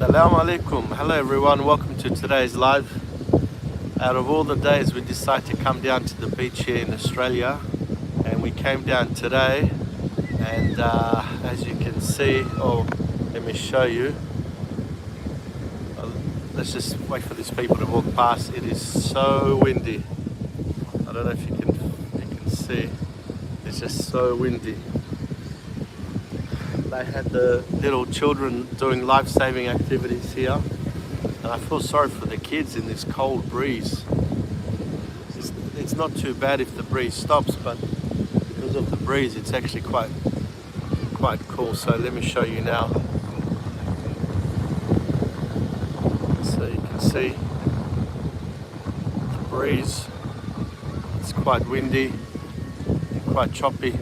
Assalamu alaikum. Hello everyone, welcome to today's live. Out of all the days we decided to come down to the beach here in Australia, and we came down today, and as you can see, let me show you. Let's just wait for these people to walk past. It is so windy. I don't know if you can see. It's just so windy. They had the little children doing life-saving activities here, and I feel sorry for the kids in this cold breeze. It's not too bad if the breeze stops, but because of the breeze it's actually quite cool. So let me show you now. So you can see the breeze. It's quite windy, quite choppy.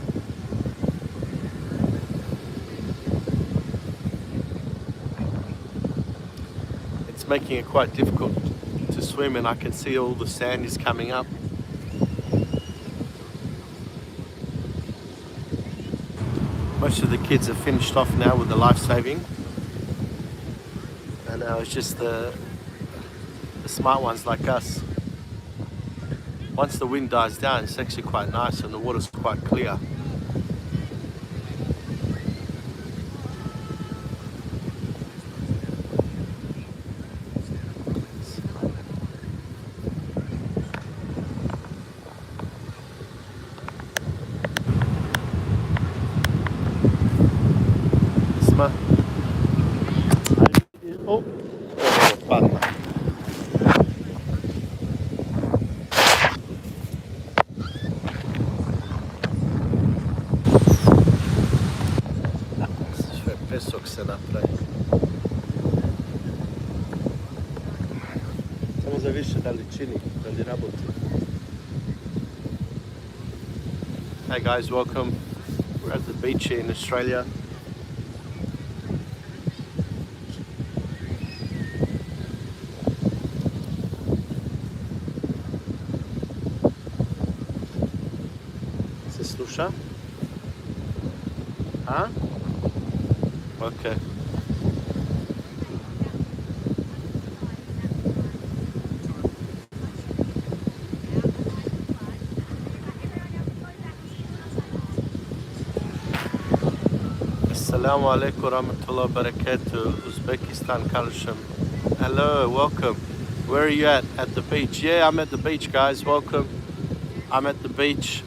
Making it quite difficult to swim, and I can see all the sand is coming up. Most of the kids are finished off now with the life-saving, and now it's just the smart ones like us. Once the wind dies down, it's actually quite nice and the water's quite clear. Oh, panna. Sve pesok se napravi. Samo za više daličini, radi raboti. Hey guys, welcome. We're at the beach here in Australia. Sluša? A? Okay. Assalamu alaikum warahmatullahi wabarakatuh. Uzbekistan, Karsham. Hello, welcome. Where are you at? At the beach? Yeah, I'm at the beach, guys. Welcome. I'm at the beach.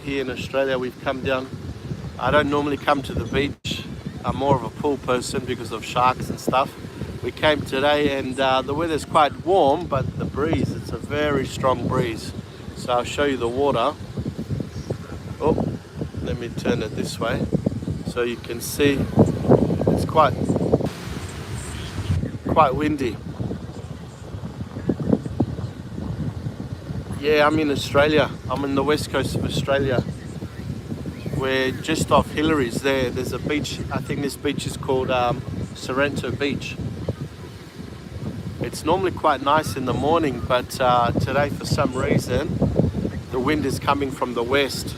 Here in Australia, we've come down. I don't normally come to the beach. I'm more of a pool person because of sharks and stuff. We came today, and the weather's quite warm, but the breeze, it's a very strong breeze. So I'll show you the water. Oh, let me turn it this way so you can see. It's quite windy. Yeah, I'm in Australia. I'm in the west coast of Australia. We're just off Hillary's there. There's a beach. I think this beach is called Sorrento Beach. It's normally quite nice in the morning, but today for some reason the wind is coming from the west,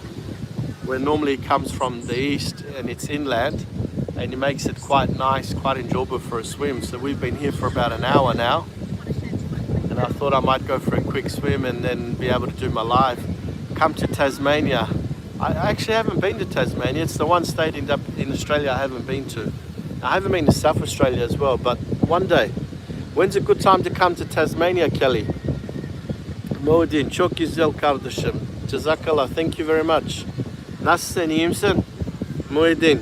where normally it comes from the east, and it's inland, and it makes it quite nice, quite enjoyable for a swim. So we've been here for about an hour now, and I thought I might go for a quick swim and then be able to do my live. Come to Tasmania. I actually haven't been to Tasmania. It's the one state in Australia I haven't been to. I haven't been to South Australia as well, but one day. When's a good time to come to Tasmania, Kelly? Muhyiddin, çok güzel kardeşim. Jazakallah, thank you very much. Nasılsın, iyi misin? Muhyiddin,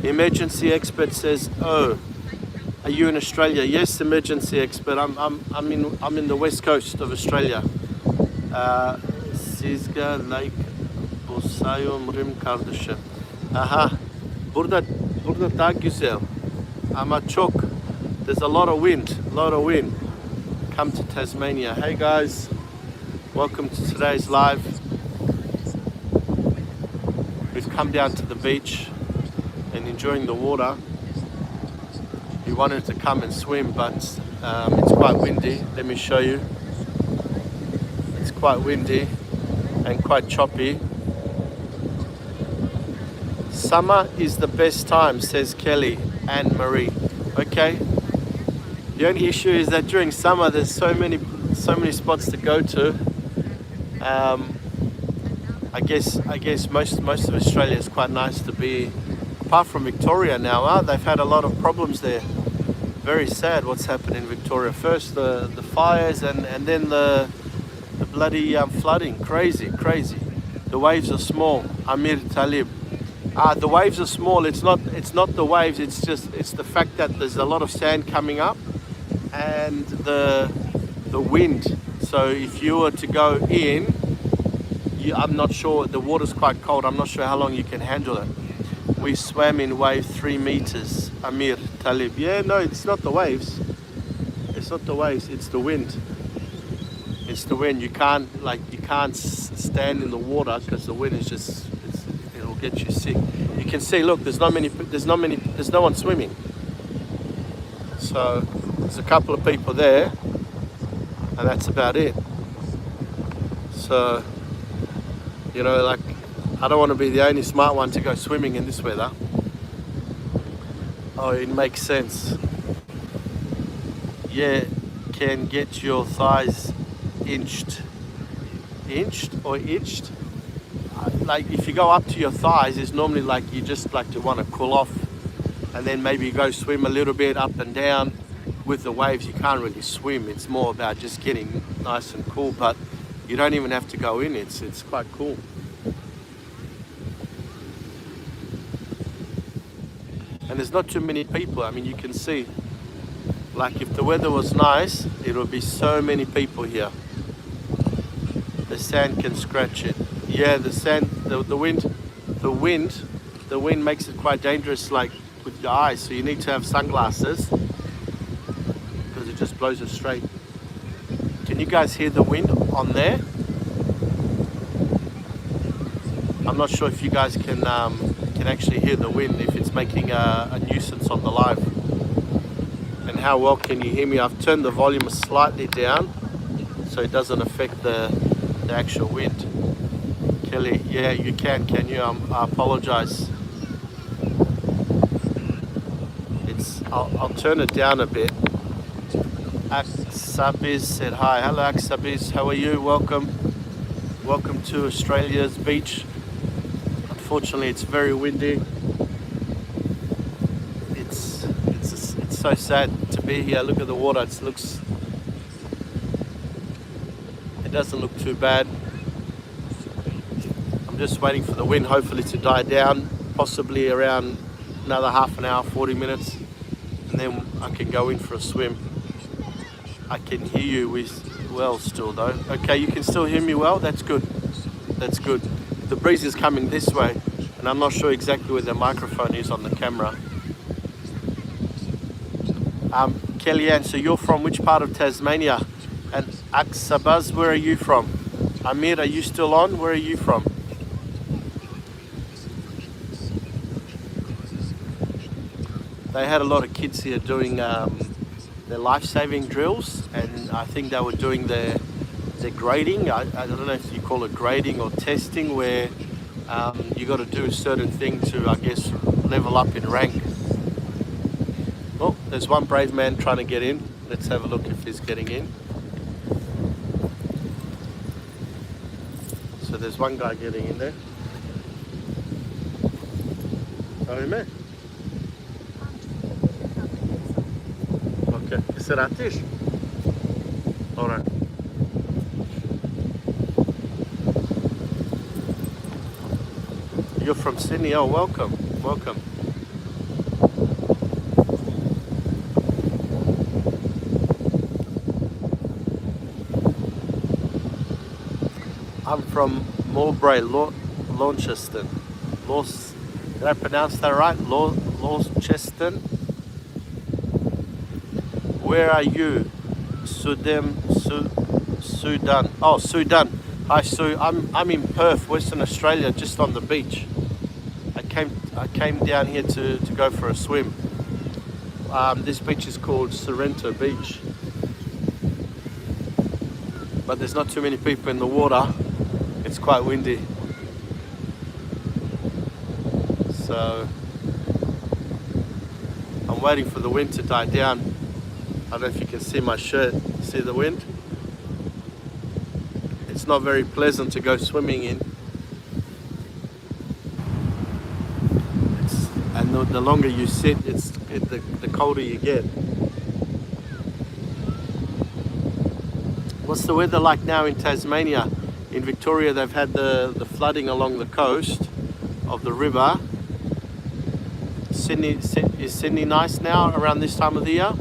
emergency expert says, oh, are you in Australia? Yes, emergency expert. I'm in the west coast of Australia. Sizga like Bosayomrim kardeşim. Aha. Burada daha güzel. Ama çok. There's a lot of wind. Come to Tasmania. Hey guys, welcome to today's live. We've come down to the beach and enjoying the water. We wanted to come and swim, but it's quite windy. Let me show you. It's quite windy and quite choppy. Summer is the best time, says Kelly and Marie. Okay, The only issue is that during summer there's so many spots to go to. I guess most of Australia is quite nice to be. Apart from Victoria now, they've had a lot of problems there. Very sad what's happened in Victoria. First the fires and then the bloody flooding. Crazy. The waves are small. Amir Talib. The waves are small. It's not the waves. It's the fact that there's a lot of sand coming up and the wind. So if you were to go in, I'm not sure. The water's quite cold. I'm not sure how long you can handle it. We swam in wave 3 meters. Amir Talib. Yeah, no, it's not the waves. It's not the waves. It's the wind. It's the wind. You can't stand in the water because the wind is it'll get you sick. You can see. Look, there's no one swimming. So there's a couple of people there, and that's about it. So, you know, like, I don't want to be the only smart one to go swimming in this weather. Oh, it makes sense. Yeah, can get your thighs inched or itched. Like if you go up to your thighs, it's normally like you just like to want to cool off, and then maybe go swim a little bit up and down. With the waves, you can't really swim. It's more about just getting nice and cool, but you don't even have to go in. It's quite cool. And there's not too many people. I mean, you can see, like if the weather was nice, it would be so many people here. The sand can scratch it. Yeah, the sand, the wind makes it quite dangerous, like with your eyes. So you need to have sunglasses because it just blows it straight. Can you guys hear the wind on there? I'm not sure if you guys can actually hear the wind, if it's making a nuisance on the live. And how well can you hear me? I've turned the volume slightly down so it doesn't affect the actual wind. Kelly, yeah, you can you? I apologize. I'll turn it down a bit. Aksabiz said hi. Hello Aksabiz, how are you? Welcome to Australia's beach. Unfortunately, it's very windy. It's so sad to be here. Look at the water. It doesn't look too bad. I'm just waiting for the wind, hopefully to die down, possibly around another half an hour, 40 minutes, and then I can go in for a swim. I can hear you well still though. Okay, you can still hear me well? That's good. That's good. The breeze is coming this way, and I'm not sure exactly where the microphone is on the camera. Kellyanne, so you're from which part of Tasmania? And Aksabaz, where are you from? Amir, are you still on? Where are you from? They had a lot of kids here doing their life-saving drills, and I think they were doing their grading. I don't know if you call it grading or testing, where you got to do a certain thing to, I guess, level up in rank. Oh, there's one brave man trying to get in. Let's have a look if he's getting in. So there's one guy getting in there. Oh, man. Okay, is it Atish? All right. You're from Sydney. Oh, welcome. I'm from Mowbray, Launceston. Did I pronounce that right? Launceston. Where are you? Sudan. Oh, Sudan. Hi, Sue. I'm in Perth, Western Australia, just on the beach. I came down here to go for a swim. This beach is called Sorrento Beach, but there's not too many people in the water. It's quite windy, so I'm waiting for the wind to die down. don't know if you can see my shirt. See the wind? It's not very pleasant to go swimming in. And the longer you sit, the colder you get. What's the weather like now in Tasmania? In Victoria, they've had the flooding along the coast of the river. Is Sydney nice now around this time of the year?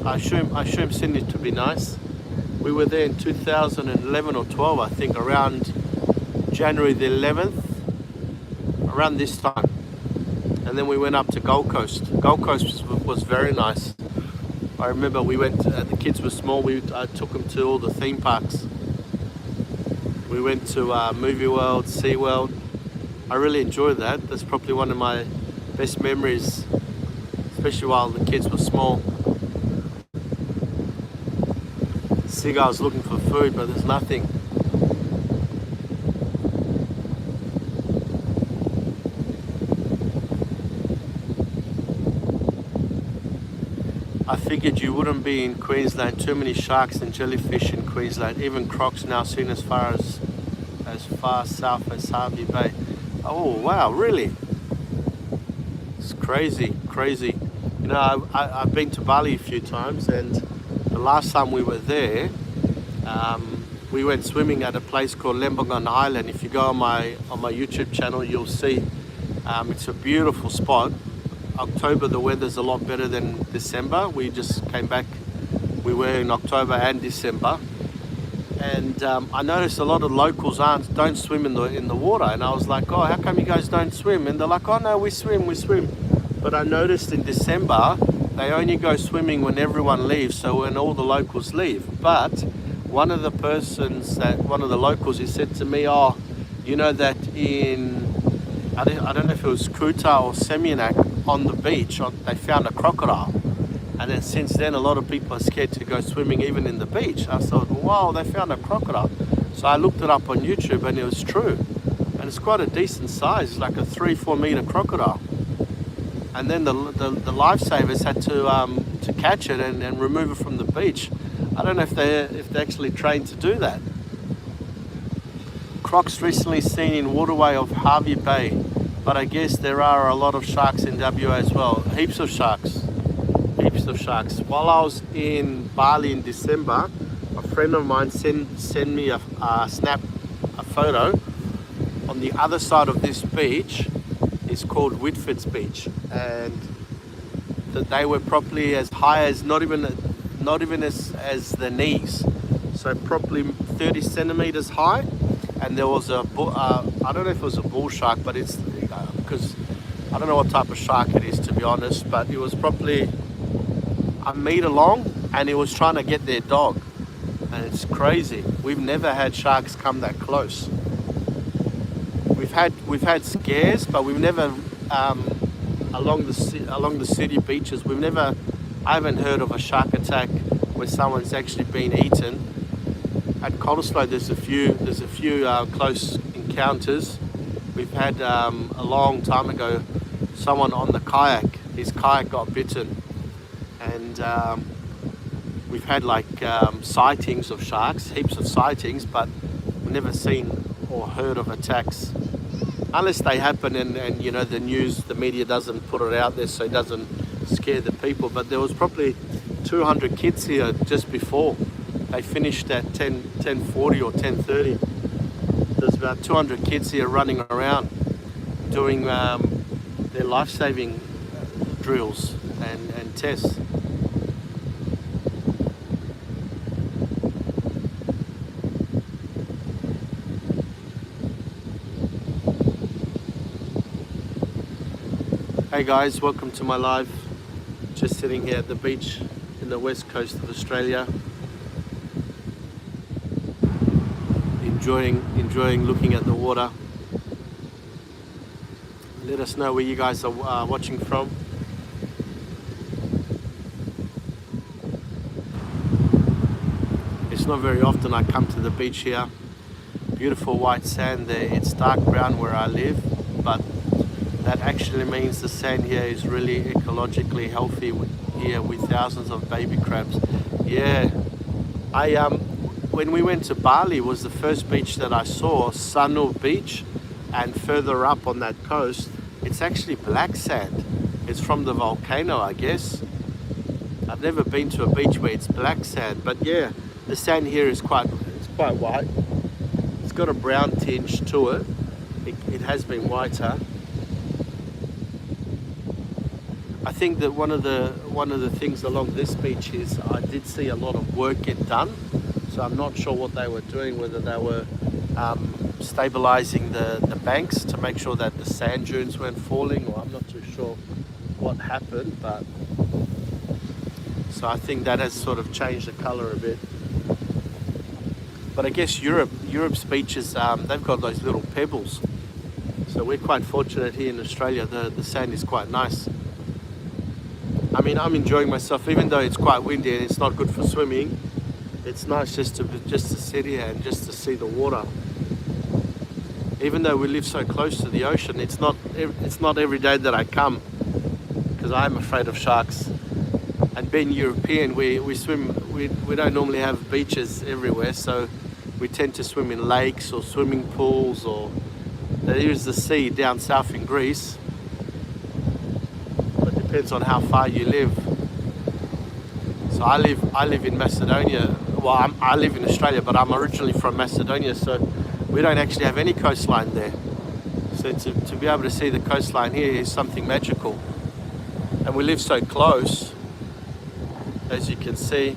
I assume Sydney to be nice. We were there in 2011 or 12, I think, around January the 11th, around this time. And then we went up to Gold Coast. Gold Coast was very nice. I remember we went, the kids were small, I took them to all the theme parks. We went to Movie World, Sea World. I really enjoyed that. That's probably one of my best memories, especially while the kids were small. Seagull's looking for food, but there's nothing. I figured you wouldn't be in Queensland. Too many sharks and jellyfish in Queensland. Even crocs now seen as far south as Hervey Bay. Oh wow, really? It's crazy. You know, I've been to Bali a few times, and the last time we were there, we went swimming at a place called Lembongan Island. If you go on my YouTube channel, you'll see it's a beautiful spot. October, the weather's a lot better than December. We just came back. We were in October and December, and I noticed a lot of locals don't swim in the water. And I was like, oh, how come you guys don't swim? And they're like, oh no, we swim. But I noticed in December they only go swimming when everyone leaves, so when all the locals leave. But one of the locals, he said to me, oh, you know that I don't know if it was Kuta or Semianak, on the beach, they found a crocodile. And then since then, a lot of people are scared to go swimming even in the beach. I thought, wow, they found a crocodile. So I looked it up on YouTube, and it was true. And it's quite a decent size. It's like a 3-4 meter crocodile. And then the lifesavers had to catch it and remove it from the beach. I don't know if they're actually trained to do that. Crocs recently seen in waterway of Hervey Bay, but I guess there are a lot of sharks in WA as well. Heaps of sharks. While I was in Bali in December, a friend of mine sent me a photo. On the other side of this beach is called Whitford's Beach, and that they were probably as high as not even as the knees, so probably 30 centimeters high. And there was I don't know if it was a bull shark, but it's because I don't know what type of shark it is, to be honest, but it was probably a meter long, and it was trying to get their dog. And it's crazy. We've never had sharks come that close. We've had scares, but we've never along the city beaches. I haven't heard of a shark attack where someone's actually been eaten. At Cottesloe, there's a few close encounters. We've had a long time ago, someone on the kayak, his kayak got bitten, and we've had like sightings of sharks, heaps of sightings, but we've never seen or heard of attacks, unless they happen and you know, the media doesn't put it out there, so it doesn't scare the people. But there was probably 200 kids here just before. They finished at 10:40 or 10:30. There's about 200 kids here running around doing their life-saving drills and tests. Hey guys, welcome to my live. Just sitting here at the beach in the west coast of Australia. Enjoying looking at the water. Let us know where you guys are watching from. It's not very often I come to the beach here. Beautiful white sand there. It's dark brown where I live, but that actually means the sand here is really ecologically healthy. here with thousands of baby crabs. Yeah, I when we went to Bali, was the first beach that I saw, Sanur Beach, and further up on that coast, it's actually black sand. It's from the volcano, I guess. I've never been to a beach where it's black sand, but yeah, the sand here is quite white. It's got a brown tinge to it. It has been whiter. I think that one of the things along this beach is I did see a lot of work get done. So I'm not sure what they were doing, whether they were stabilizing the banks to make sure that the sand dunes weren't falling, or I'm not too sure what happened, but so I think that has sort of changed the color a bit. But I guess Europe's beaches, they've got those little pebbles. So we're quite fortunate here in Australia. The sand is quite nice. I mean, I'm enjoying myself, even though it's quite windy and it's not good for swimming. It's nice just to sit here and just to see the water. Even though we live so close to the ocean, it's not every day that I come, because I'm afraid of sharks. And being European, we swim. We don't normally have beaches everywhere, so we tend to swim in lakes or swimming pools, or there is the sea down south in Greece. But it depends on how far you live. So I live in Macedonia. Well, I live in Australia, but I'm originally from Macedonia, so we don't actually have any coastline there. So to be able to see the coastline here is something magical. And we live so close, as you can see.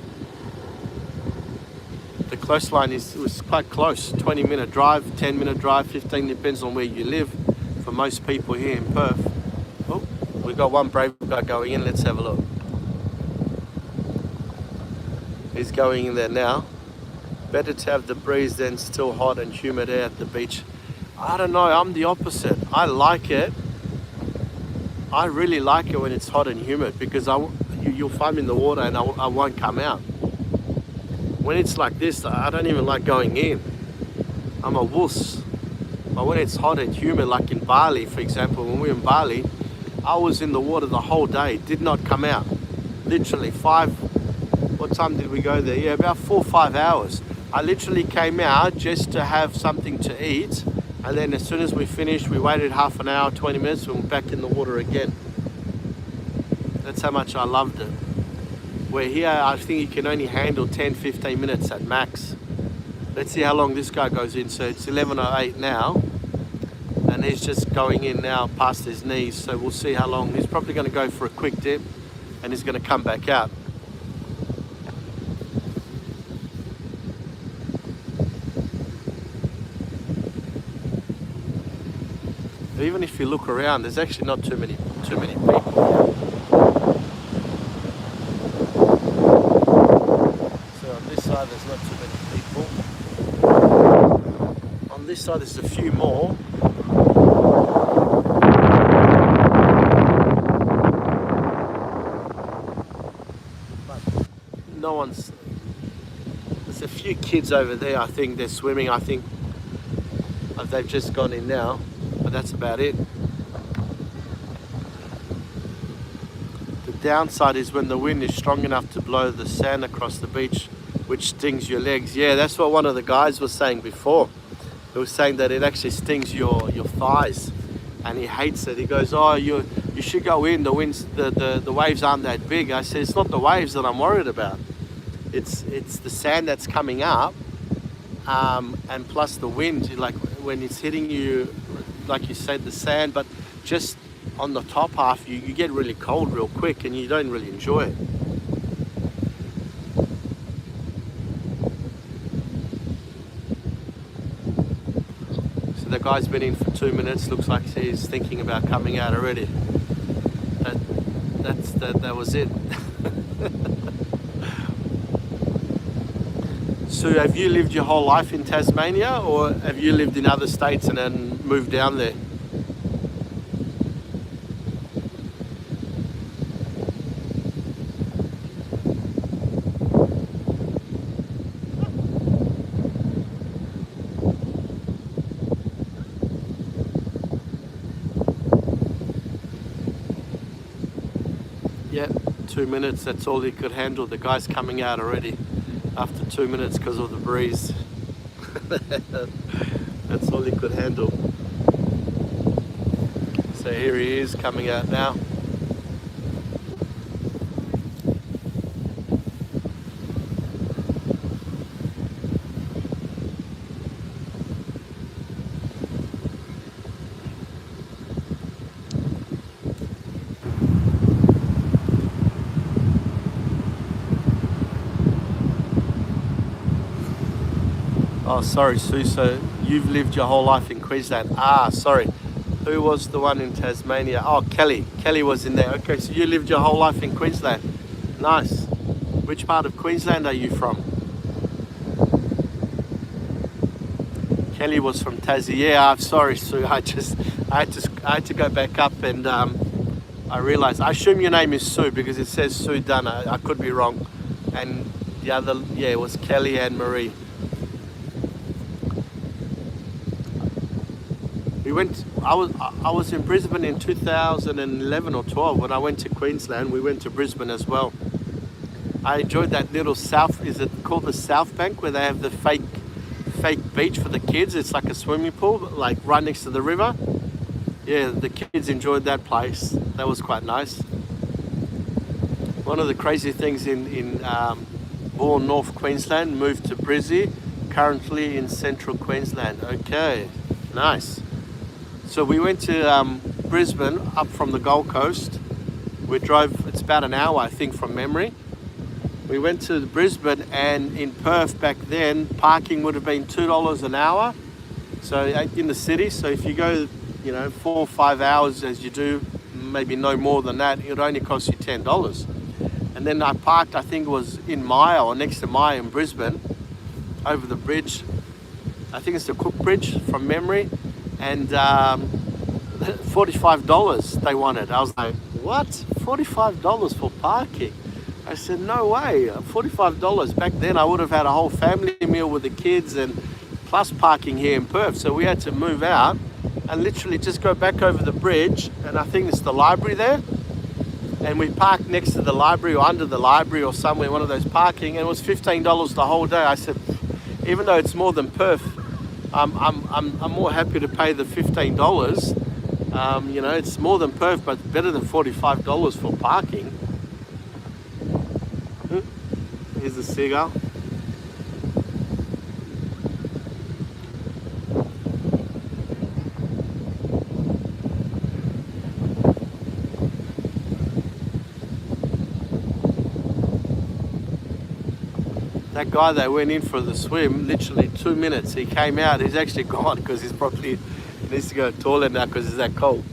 The coastline was quite close, 20-minute drive, 10-minute drive, 15, depends on where you live. For most people here in Perth. Oh, we've got one brave guy going in, let's have a look. He's going in there now. Better to have the breeze than still hot and humid air at the beach. I don't know, I'm the opposite. I like it. I really like it when it's hot and humid, because you'll find me in the water and I won't come out. When it's like this, I don't even like going in. I'm a wuss. But when it's hot and humid, like in Bali, for example, when we were in Bali, I was in the water the whole day, did not come out. Literally what time did we go there? Yeah, about 4 or 5 hours. I literally came out just to have something to eat, and then as soon as we finished, we waited half an hour, 20 minutes, and we're back in the water again. That's how much I loved it. Where here, I think you can only handle 10, 15 minutes at max. Let's see how long this guy goes in. So it's 11:08 now, and he's just going in now past his knees. So we'll see how long. He's probably going to go for a quick dip, and he's going to come back out. Even if you look around, there's actually not too many people here. So on this side, there's not too many people. On this side, there's a few more. But no one's. There's a few kids over there. I think they're swimming. I think they've just gone in now. But that's about it. The downside is when the wind is strong enough to blow the sand across the beach, which stings your legs. Yeah, that's what one of the guys was saying before. He was saying that it actually stings your thighs, and he hates it. He goes, "Oh, you should go in. The winds, the waves aren't that big." I said, "It's not the waves that I'm worried about. It's the sand that's coming up, and plus the wind. Like when it's hitting you." Like you said, the sand, but just on the top half, you get really cold real quick and you don't really enjoy it. So the guy's been in for 2 minutes, looks like he's thinking about coming out already. That was it. So have you lived your whole life in Tasmania, or have you lived in other states and then moved down there? Yeah, 2 minutes. That's all he could handle. The guy's coming out already after 2 minutes because of the breeze. That's all he could handle. So here he is coming out now. Oh, sorry, Sue. So you've lived your whole life in Queensland. Ah, sorry. Who was the one in Tasmania? Oh, Kelly. Kelly was in there. Okay, so you lived your whole life in Queensland. Nice. Which part of Queensland are you from? Kelly was from Tassie. Yeah, I'm sorry, Sue. I had to go back up and I realised. I assume your name is Sue because it says Sue Dunn. I could be wrong. And the other, yeah, it was Kelly and Marie. I was in Brisbane in 2011 or 12 when I went to Queensland. We went to Brisbane as well. I enjoyed that little south, is it called the South Bank, where they have the fake beach for the kids? It's like a swimming pool, like right next to the river. Yeah, the kids enjoyed that place. That was quite nice. One of the crazy things in born North Queensland, moved to Brizzy, currently in Central Queensland. Okay, nice. So we went to Brisbane, up from the Gold Coast. We drove, it's about an hour, I think, from memory. We went to Brisbane, and in Perth back then, parking would have been $2 an hour. So in the city, so if you go, 4 or 5 hours as you do, maybe no more than that, it would only cost you $10. And then I parked, I think it was in Maya or next to Maya in Brisbane, over the bridge. I think it's the Cook Bridge from memory. And $45 they wanted. I was like, what? $45 for parking? I said, no way, $45. Back then I would have had a whole family meal with the kids and plus parking here in Perth. So we had to move out and literally just go back over the bridge, and I think it's the library there. And we parked next to the library or under the library or somewhere, one of those parking, and it was $15 the whole day. I said, even though it's more than Perth, I'm more happy to pay the $15. It's more than Perth, but better than $45 for parking. Here's the seagull. That guy that went in for the swim, literally 2 minutes, he came out. He's actually gone because he needs to go to the toilet now because it's that cold.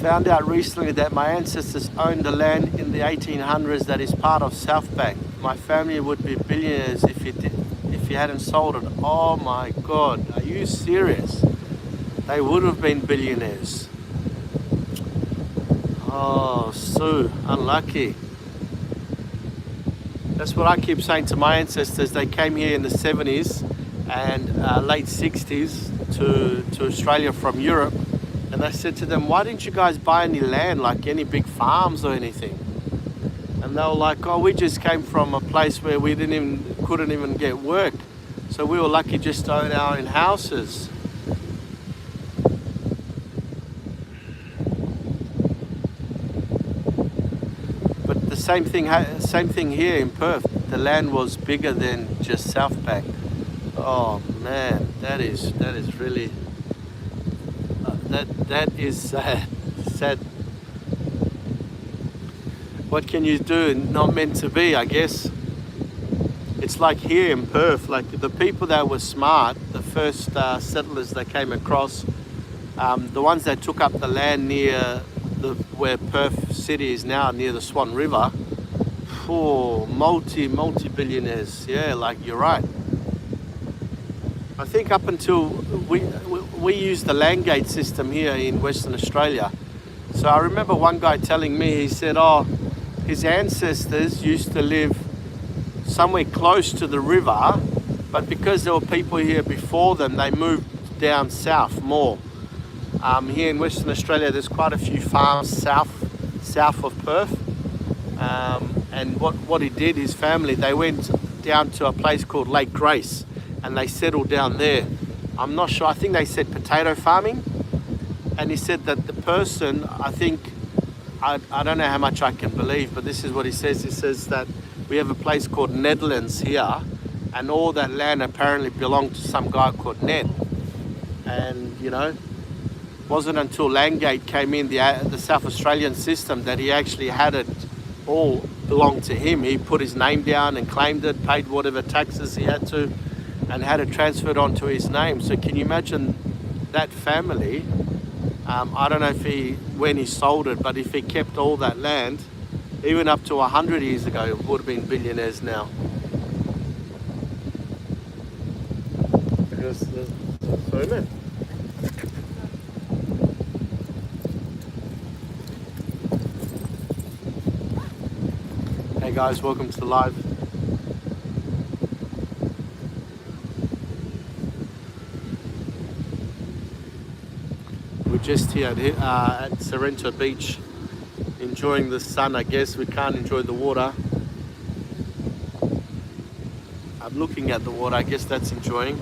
Found out recently that my ancestors owned the land in the 1800s that is part of South Bank. My family would be billionaires if you hadn't sold it. Oh my God, are you serious? They would have been billionaires. Oh, Sue, unlucky. That's what I keep saying to my ancestors. They came here in the 70s and late 60s to Australia from Europe. And I said to them, why didn't you guys buy any land, like any big farms or anything? And they were like, oh, we just came from a place where we couldn't even get work. So we were lucky just to own our own houses. But the same thing here in Perth. The land was bigger than just South Bank. Oh man, that is really... That is sad. What can you do? Not meant to be, I guess. It's like here in Perth, like the people that were smart, the first settlers that came across, the ones that took up the land near where Perth City is now, near the Swan River, multi-billionaires. Yeah, like you're right. I think up until we use the land gate system here in Western Australia. So I remember one guy telling me, he said, oh, his ancestors used to live somewhere close to the river, but because there were people here before them, they moved down south more. Here in Western Australia, there's quite a few farms south of Perth. And what he did, his family, they went down to a place called Lake Grace, and they settled down there. I'm not sure, I think they said potato farming. And he said that the person, I think, I don't know how much I can believe, but this is what he says. He says that we have a place called Netherlands here, and all that land apparently belonged to some guy called Ned. And, you know, wasn't until Landgate came in, the South Australian system, that he actually had it all belonged to him. He put his name down and claimed it, paid whatever taxes he had to, and had it transferred onto his name. So can you imagine that family? I don't know when he sold it, but if he kept all that land, even up to 100 years ago, it would have been billionaires now. Sorry, man. Hey guys, welcome to the live. We're just here at Sorrento Beach, enjoying the sun. I guess we can't enjoy the water. I'm looking at the water, I guess that's enjoying.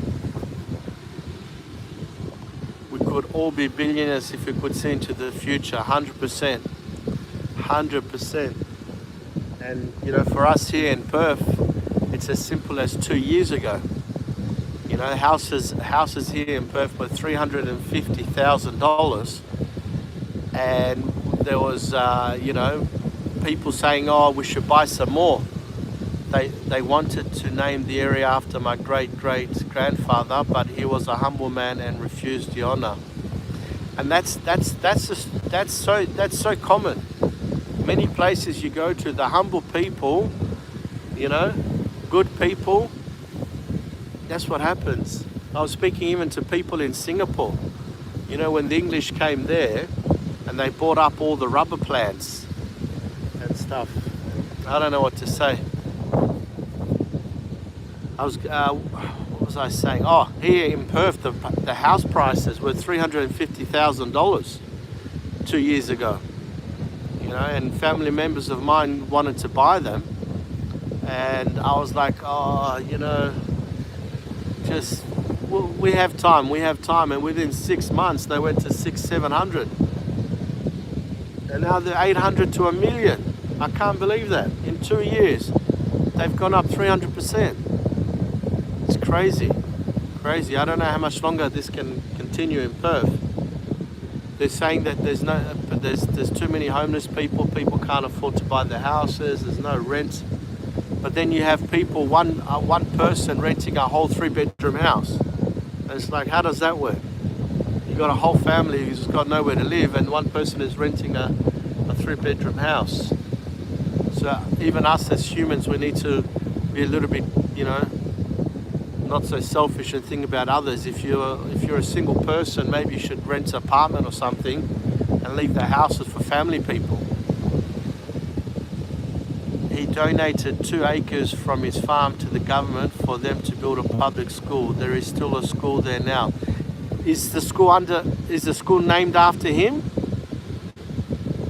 We could all be billionaires if we could see into the future, 100%. 100%. And you know, for us here in Perth, it's as simple as 2 years ago. You know, houses here in Perth were $350,000, and there was, you know, people saying, "Oh, we should buy some more." They wanted to name the area after my great-great-grandfather, but he was a humble man and refused the honor. And that's so common. Many places you go to, the humble people, you know, good people. That's what happens. I was speaking even to people in Singapore. You know, when the English came there and they bought up all the rubber plants and stuff. I don't know what to say. What was I saying? Oh, here in Perth, the house prices were $350,000 2 years ago. You know, and family members of mine wanted to buy them. And I was like, oh, you know, just, we have time. And within 6 months, they went to 600-700. And now they're 800 to $1 million. I can't believe that. In 2 years, they've gone up 300%. It's crazy. Crazy. I don't know how much longer this can continue in Perth. They're saying that there's too many homeless people. People can't afford to buy their houses. There's no rent. But then you have people, one person renting a whole 3-bedroom house. And it's like, how does that work? You've got a whole family who's got nowhere to live, and one person is renting a 3-bedroom house. So even us as humans, we need to be a little bit, you know, not so selfish and think about others. If you're a single person, maybe you should rent an apartment or something and leave the houses for family people. He donated 2 acres from his farm to the government for them to build a public school. There is still a school there now. Is the school named after him?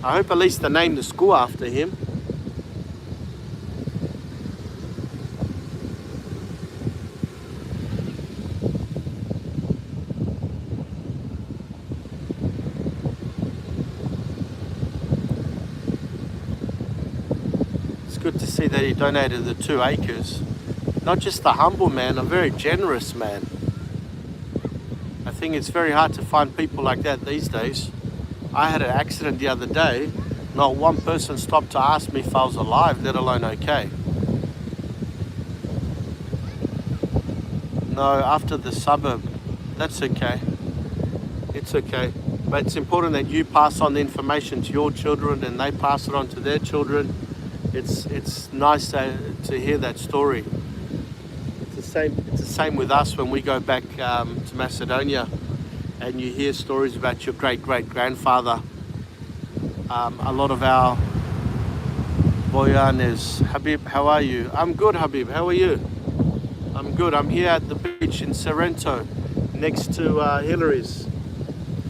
I hope at least they named the school after him. Good to see that he donated the 2 acres. Not just a humble man, a very generous man. I think it's very hard to find people like that these days. I had an accident the other day. Not one person stopped to ask me if I was alive, let alone okay. No, after the suburb. That's okay. It's okay. But it's important that you pass on the information to your children and they pass it on to their children. It's nice to hear that story, to It's the same with us when we go back to Macedonia, and you hear stories about your great-great-grandfather. A lot of our Boyanes. Habib, how are you? I'm good, Habib. How are you? I'm good. I'm here at the beach in Sorrento, next to Hillary's.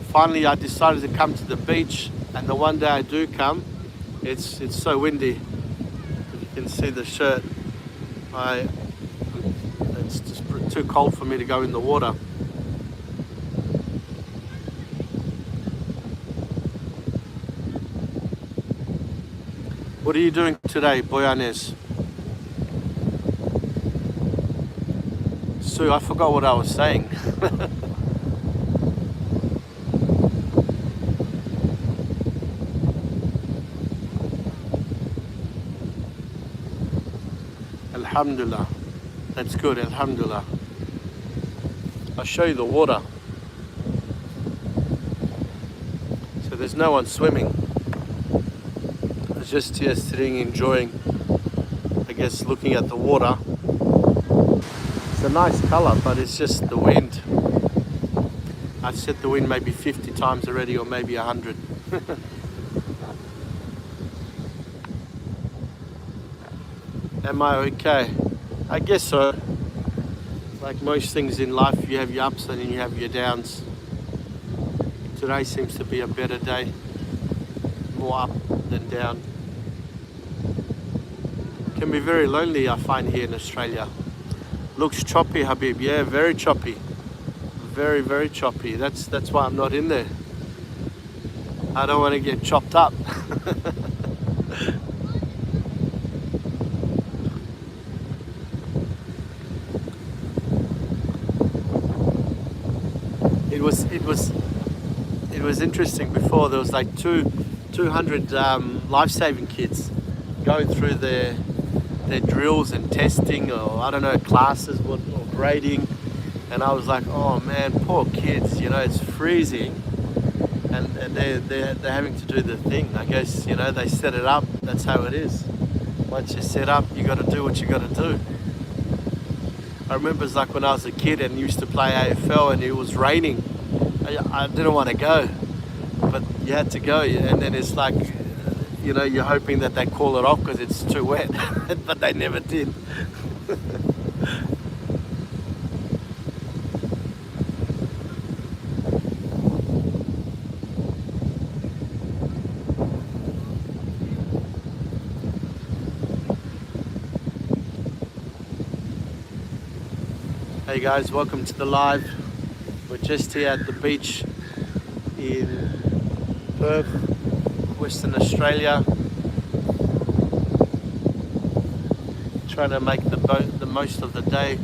Finally, I decided to come to the beach, and the one day I do come, it's so windy. You can see the shirt. It's just too cold for me to go in the water. What are you doing today, Boyanes? Sue, I forgot what I was saying. Alhamdulillah. That's good, Alhamdulillah. I'll show you the water. So there's no one swimming. I was just here sitting, enjoying, I guess, looking at the water. It's a nice color, but it's just the wind. I've said the wind maybe 50 times already, or maybe 100. Am I okay? I guess so. Like most things in life, you have your ups and you have your downs. Today seems to be a better day. More up than down. Can be very lonely, I find, here in Australia. Looks choppy, Habib. Yeah, very choppy. Very, very choppy. That's why I'm not in there. I don't want to get chopped up. It was interesting. Before there was like 200 life-saving kids going through their drills and testing, or I don't know, classes or grading, and I was like, oh man, poor kids, it's freezing, and they're having to do the thing. I guess they set it up. That's how it is. Once you set up, you got to do what you got to do. I remember it's like when I was a kid and used to play AFL and it was raining. I didn't want to go, but you had to go, and then it's like, you're hoping that they call it off because it's too wet, but they never did. Hey guys, welcome to the live. We're just here at the beach in Perth, Western Australia, trying to make the most of the day.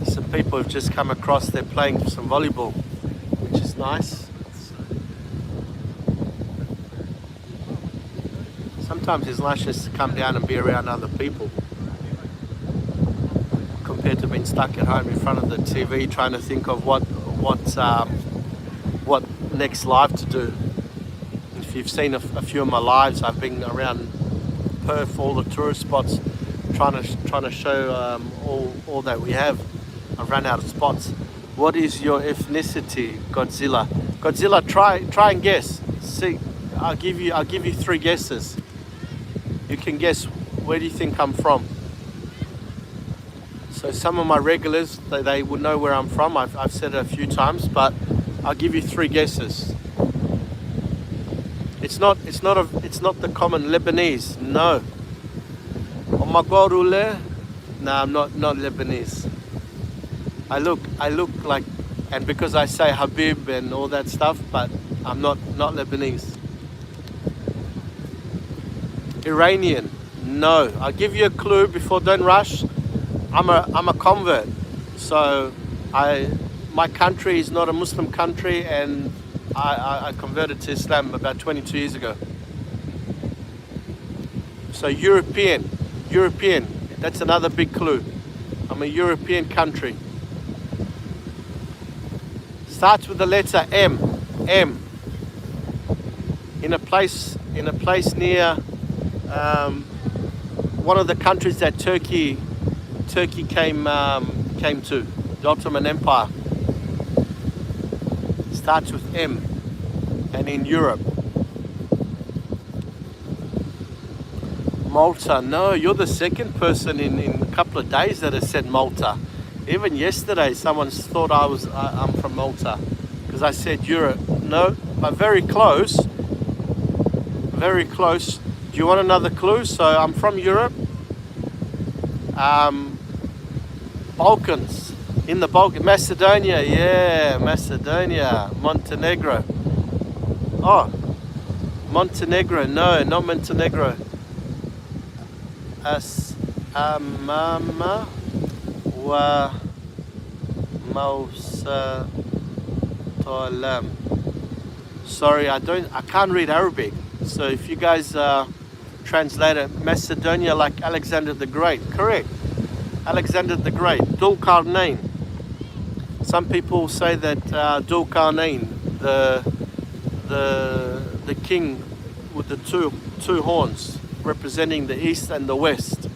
Some people have just come across, they're playing some volleyball, which is nice. Sometimes it's nice just to come down and be around other people compared to being stuck at home in front of the TV trying to think of what next live to do. If you've seen a few of my lives, I've been around Perth, all the tourist spots, trying to show all that we have. I've run out of spots. What is your ethnicity, Godzilla? Godzilla, try and guess. See, I'll give you 3 guesses. You can guess, where do you think I'm from? So some of my regulars, they would know where I'm from. I've said it a few times, but I'll give you 3 guesses. It's not the common Lebanese. No. No, I'm not Lebanese. I look like, and because I say Habib and all that stuff, but I'm not Lebanese. Iranian? No. I'll give you a clue before. Don't rush. I'm a convert. So my country is not a Muslim country, and I converted to Islam about 22 years ago. So European. That's another big clue. I'm a European country. Starts with the letter M. M. In a place near one of the countries that Turkey came to, the Ottoman Empire. Starts with M, and in Europe. Malta. No, you're the second person in a couple of days that has said Malta. Even yesterday, someone thought I'm from Malta because I said Europe. No, but very close. Very close. Do you want another clue? So I'm from Europe. Balkans. In the Balkans. Macedonia. Yeah, Macedonia. Montenegro. Oh, Montenegro. No, not Montenegro. Amama wa Mausa Tolam. Sorry, I can't read Arabic. So if you guys translate it, Macedonia, like Alexander the Great. Correct. Alexander the Great. Dhul Qarnayn. Some people say that Dhul Qarnayn, the king with the two horns, representing the east and the west.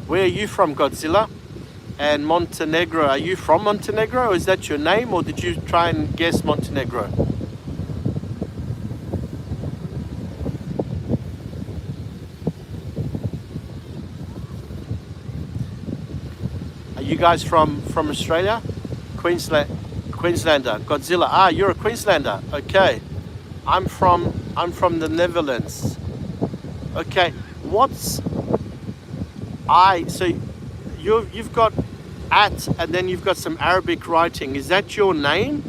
Where are you from, Godzilla? And Montenegro, are you from Montenegro? Is that your name, or did you try and guess Montenegro? Are you guys from Australia? Queenslander. Godzilla. Ah, you're a Queenslander. Okay. I'm from the Netherlands. Okay. So you've got at, and then you've got some Arabic writing. Is that your name,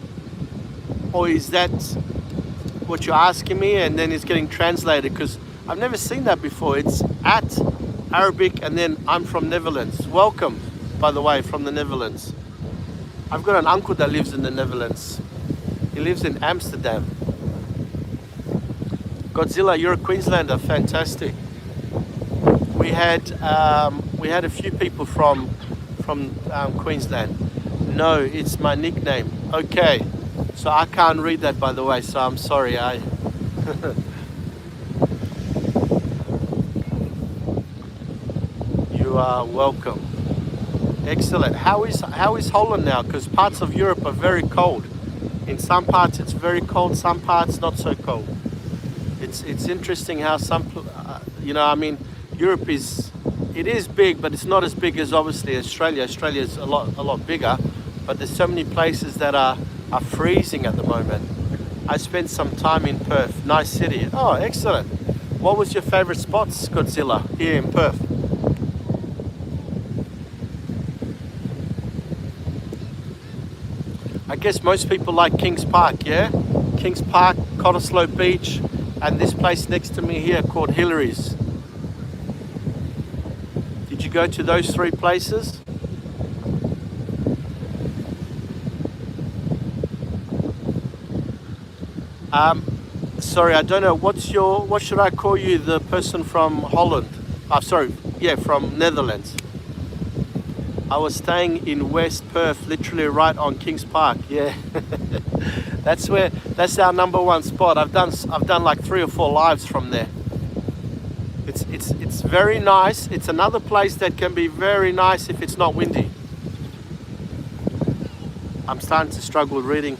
or is that what you're asking me and then it's getting translated? Because I've never seen that before. It's at Arabic and then I'm from Netherlands. Welcome, by the way, from the Netherlands. I've got an uncle that lives in the Netherlands. He lives in Amsterdam. Godzilla, you're a Queenslander. Fantastic. We had a few people from Queensland. No, it's my nickname. Okay, so I can't read that, by the way. So I'm sorry. You are welcome. Excellent. How is Holland now? Because parts of Europe are very cold. In some parts it's very cold. Some parts not so cold. It's interesting how Europe is big, but it's not as big as obviously Australia. Australia is a lot bigger, but there's so many places that are freezing at the moment. I spent some time in Perth. Nice city. Oh, excellent. What was your favorite spots, Godzilla, here in Perth? I guess most people like Kings Park, yeah? Kings Park, Cottesloe Beach, and this place next to me here called Hillary's. Did you go to those three places? Sorry, I don't know. What should I call you? The person from Holland? From Netherlands. I was staying in West Perth, literally right on Kings Park. Yeah, that's our number one spot. I've done like 3 or 4 lives from there. It's very nice. It's another place that can be very nice if it's not windy. I'm starting to struggle with reading.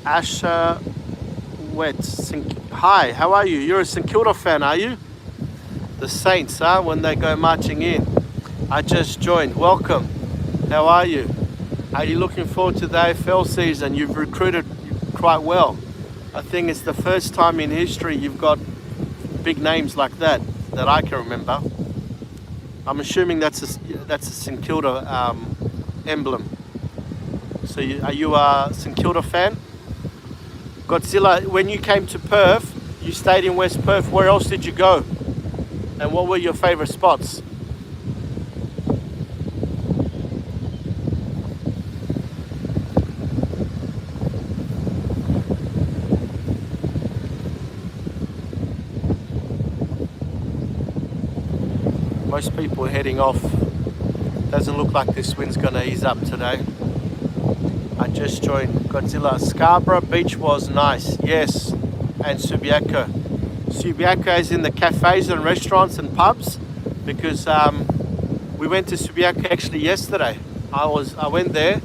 Asher Wet. Hi, how are you? You're a St Kilda fan, are you? The Saints, huh? When they go marching in. I just joined. Welcome. How are you? Are you looking forward to the AFL season? You've recruited quite well. I think it's the first time in history you've got big names like that I can remember. I'm assuming that's a St Kilda emblem. So are you a St Kilda fan? Godzilla, when you came to Perth, you stayed in West Perth. Where else did you go? And what were your favourite spots? Most people are heading off Doesn't look like this wind's gonna ease up today. I just joined Godzilla. Scarborough Beach was nice, yes, and Subiaco. Subiaco is in the cafes and restaurants and pubs, because we went to Subiaco actually yesterday. I went there.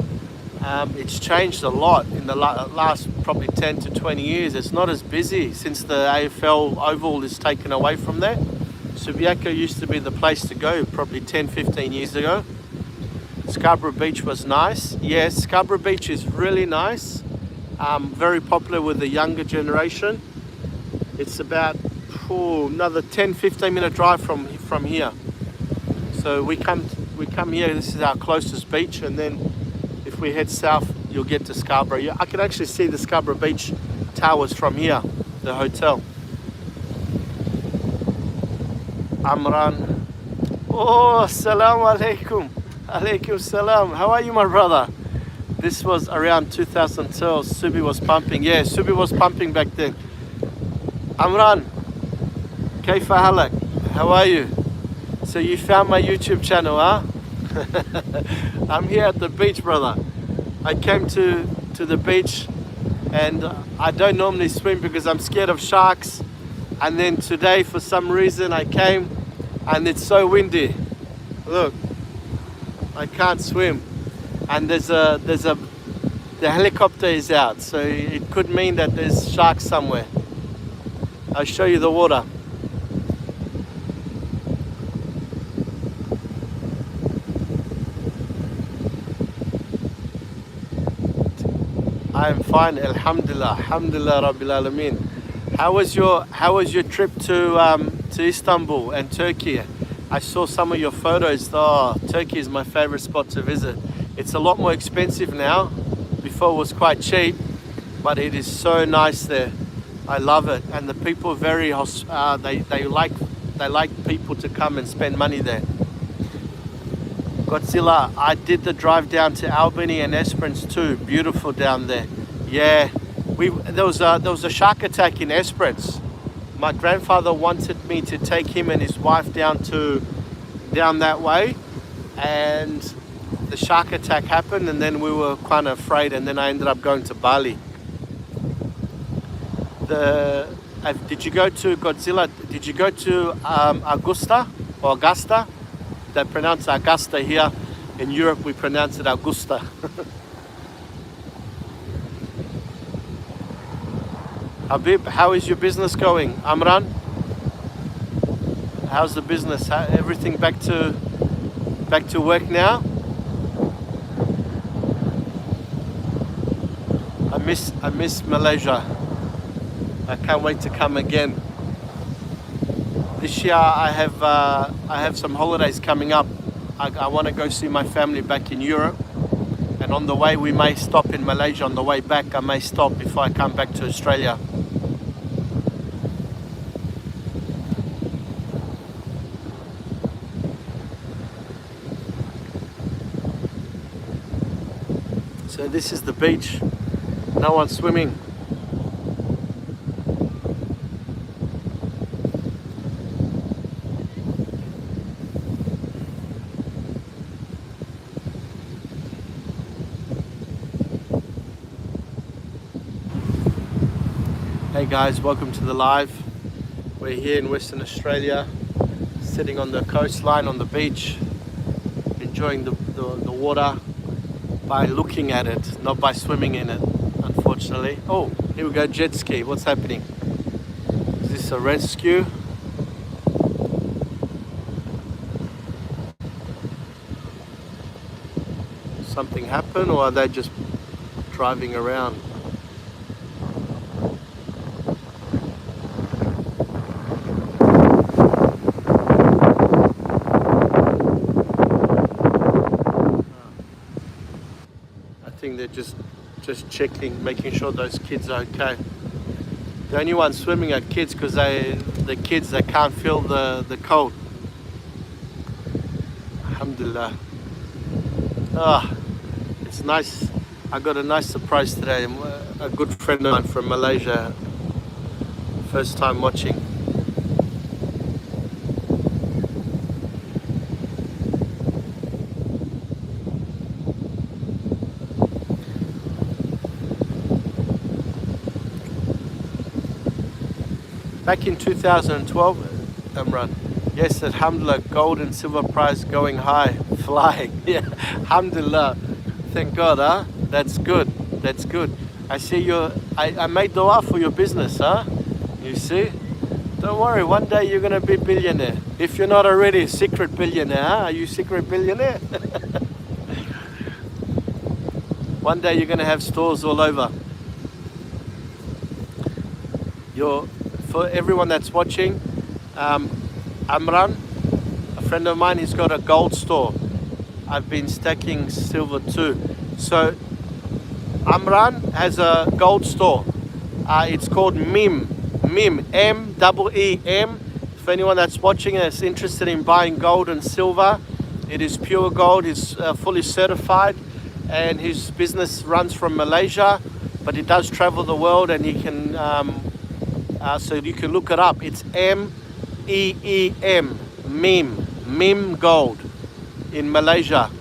It's changed a lot in the last probably 10 to 20 years. It's not as busy since the AFL Oval is taken away from there. Subiaco used to be the place to go probably 10, 15 years ago. Scarborough Beach was nice. Yes, Scarborough Beach is really nice. Very popular with the younger generation. It's about another 10, 15 minute drive from here. So we come here, this is our closest beach, and then if we head south, you'll get to Scarborough. I can actually see the Scarborough Beach towers from here, the hotel. Amran. Oh, assalamu alaikum. Alaikum salam. How are you, my brother? This was around 2012. Subi was pumping. Yeah, Subi was pumping back then. Amran, kaifa halak? How are you? So you found my YouTube channel, huh? I'm here at the beach, brother. I came to the beach, and I don't normally swim because I'm scared of sharks. And then today, for some reason, I came, and it's so windy. Look, I can't swim, and the helicopter is out, so it could mean that there's sharks somewhere. I'll show you the water. I'm fine, alhamdulillah, alhamdulillah rabbil alameen. How was your trip to Istanbul and Turkey? I saw some of your photos. Oh, Turkey is my favorite spot to visit. It's a lot more expensive now. Before it was quite cheap, but it is so nice there. I love it, and the people are very they like people to come and spend money there. Godzilla, I did the drive down to Albany and Esperance too. Beautiful down there. Yeah, there was a shark attack in Esperance. My grandfather wanted me to take him and his wife down that way, and the shark attack happened, and then we were kind of afraid, and then I ended up going to Bali. Did you go to Godzilla? Did you go to Augusta or Augusta? They pronounce Augusta here. In Europe, we pronounce it Augusta. Habib, how is your business going? Amran, how's the business? Everything back to work now? I miss Malaysia. I can't wait to come again. This year I have some holidays coming up. I want to go see my family back in Europe, and on the way we may stop in Malaysia. On the way back I may stop before I come back to Australia. So this is the beach. No one's swimming. Hey guys, welcome to the live. We're here in Western Australia, sitting on the coastline on the beach, enjoying the water by looking at it, not by swimming in it, unfortunately. Oh, here we go, jet ski. What's happening? Is this a rescue? Something happened, or are they just driving around? They're just checking, making sure those kids are okay. The only ones swimming are kids, because they can't feel the cold. Alhamdulillah. It's nice. I got a nice surprise today. A good friend of mine from Malaysia, first time watching. Back in 2012, Imran. Yes, alhamdulillah, gold and silver price going high, flying. Yeah, alhamdulillah. Thank God, huh? That's good. That's good. I see I made dua for your business, huh? You see? Don't worry, one day you're gonna be billionaire. If you're not already secret billionaire, huh? Are you secret billionaire? One day you're gonna have stores all over. For everyone that's watching, Amran, a friend of mine, he's got a gold store. I've been stacking silver too. So Amran has a gold store. It's called MIM, M-E-E-M. For anyone that's watching and is interested in buying gold and silver, it is pure gold. He's fully certified, and his business runs from Malaysia, but he does travel the world, and he can. So you can look it up. It's M-E-E-M, MIM Gold in Malaysia.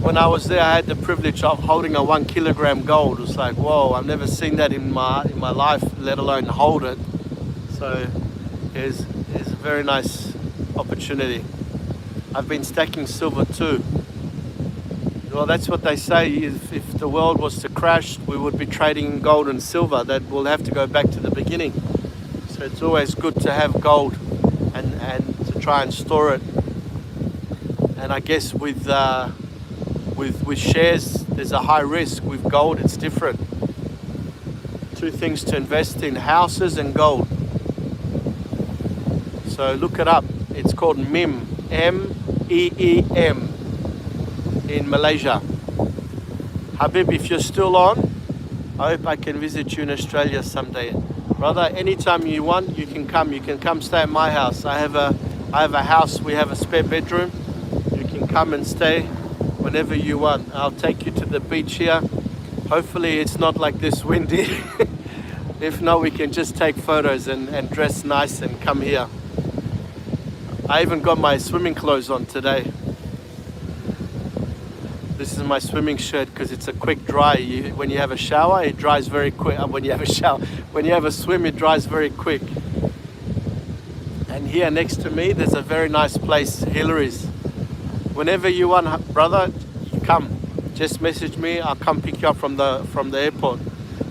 When I was there, I had the privilege of holding a 1 kilogram gold. It was like, whoa, I've never seen that in my life, let alone hold it. So it's a very nice opportunity. I've been stacking silver too. Well, that's what they say. If the world was to crash, we would be trading gold and silver. That we'll have to go back to the beginning. So it's always good to have gold and to try and store it. And I guess with shares, there's a high risk. With gold, it's different. Two things to invest in: houses and gold. So look it up. It's called MIM, M-E-E-M, in Malaysia. Habib, if you're still on, I hope I can visit you in Australia someday. Brother, anytime you want, you can come. You can come stay at my house. I have a house. We have a spare bedroom. You can come and stay whenever you want. I'll take you to the beach here. Hopefully it's not like this windy. If not, we can just take photos and dress nice and come here. I even got my swimming clothes on today. This is my swimming shirt because it's a quick dry. When you have a shower, it dries very quick. When you have a swim, it dries very quick. And here next to me, there's a very nice place, Hillary's. Whenever you want, brother, come. Just message me. I'll come pick you up from the airport.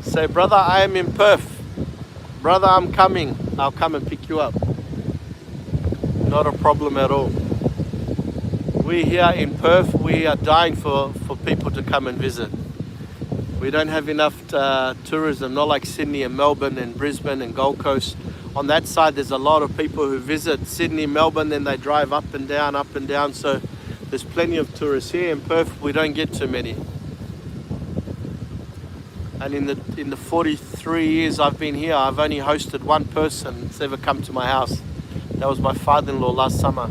Say, brother, I am in Perth. Brother, I'm coming. I'll come and pick you up. Not a problem at all. We here in Perth, we are dying for people to come and visit. We don't have enough tourism, not like Sydney and Melbourne and Brisbane and Gold Coast. On that side, there's a lot of people who visit Sydney, Melbourne, then they drive up and down. So there's plenty of tourists. Here in Perth, we don't get too many. And in the 43 years I've been here, I've only hosted one person that's ever come to my house. That was my father-in-law last summer.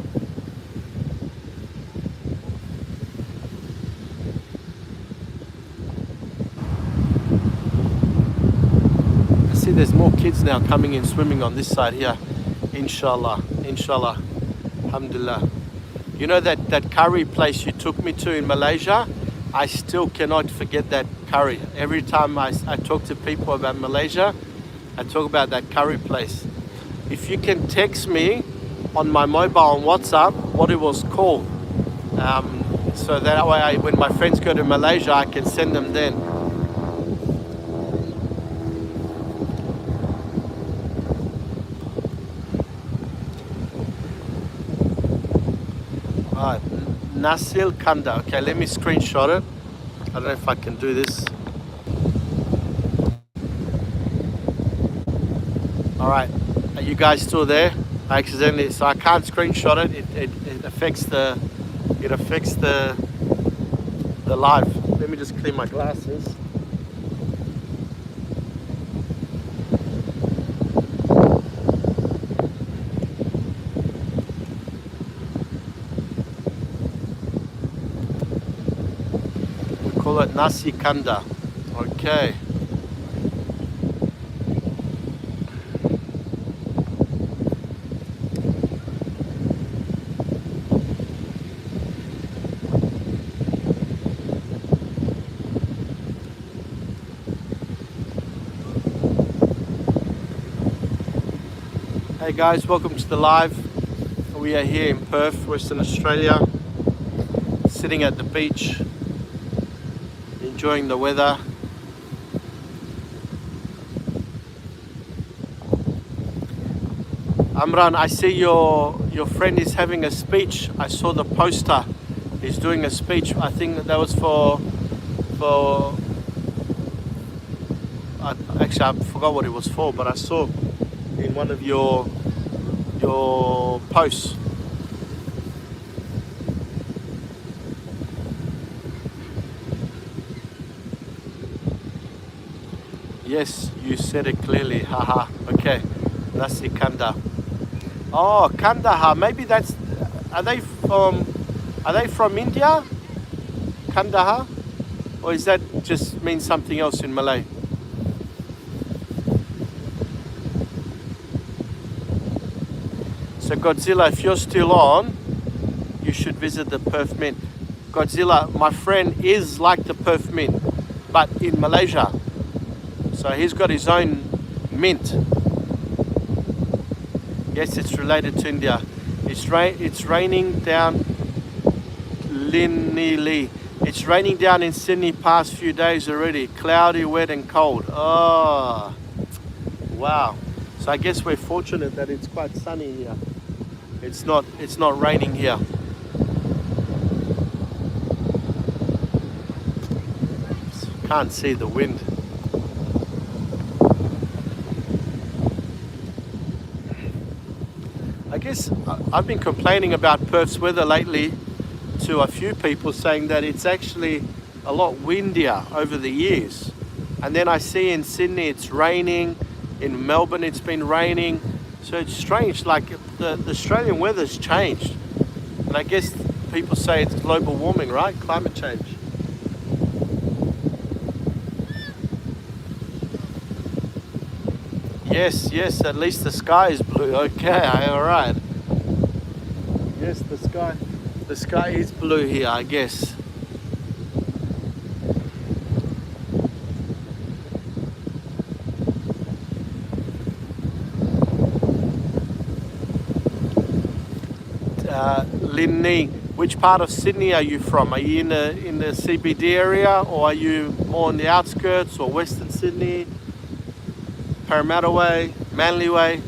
I see there's more kids now coming in swimming on this side here. Inshallah, alhamdulillah. You know that curry place you took me to in Malaysia? I still cannot forget that curry. Every time I talk to people about Malaysia, I talk about that curry place. If you can text me on my mobile on WhatsApp what it was called, so that way when my friends go to Malaysia, I can send them then. Alright, Nasil Kanda. Okay, let me screenshot it. I don't know if I can do this. Alright, are you guys still there? I accidentally, so I can't screenshot it. It affects the live. Let me just clean my glasses. Call it nasi kanda. Okay. Hey guys, welcome to the live. We are here in Perth, Western Australia, sitting at the beach, enjoying the weather. Amran, I see your friend is having a speech. I saw the poster. He's doing a speech. I think that was for actually I forgot what it was for, but I saw in one of your posts. Yes, you said it clearly. Haha. Okay, that's the Kanda. Oh, Kandahar. Maybe that's. Are they from India? Kandahar, or is that just mean something else in Malay? So Godzilla, if you're still on, you should visit the Perth Mint. Godzilla, my friend is like the Perth Mint, but in Malaysia. So he's got his own mint. Yes, it's related to India. It's raining down Linili. It's raining down in Sydney past few days already. Cloudy, wet and cold. Oh, wow. So I guess we're fortunate that it's quite sunny here. It's not raining here. Can't see the wind. I guess I've been complaining about Perth's weather lately to a few people, saying that it's actually a lot windier over the years. And then I see in Sydney it's raining, in Melbourne it's been raining. So it's strange, like the Australian weather's changed. And I guess people say it's global warming, right? Climate change. Yes, at least the sky is blue. Okay, all right. Yes, the sky is blue here, I guess. Linny, which part of Sydney are you from? Are you in the CBD area, or are you more on the outskirts, or Western Sydney? Parramatta Way, Manly Way.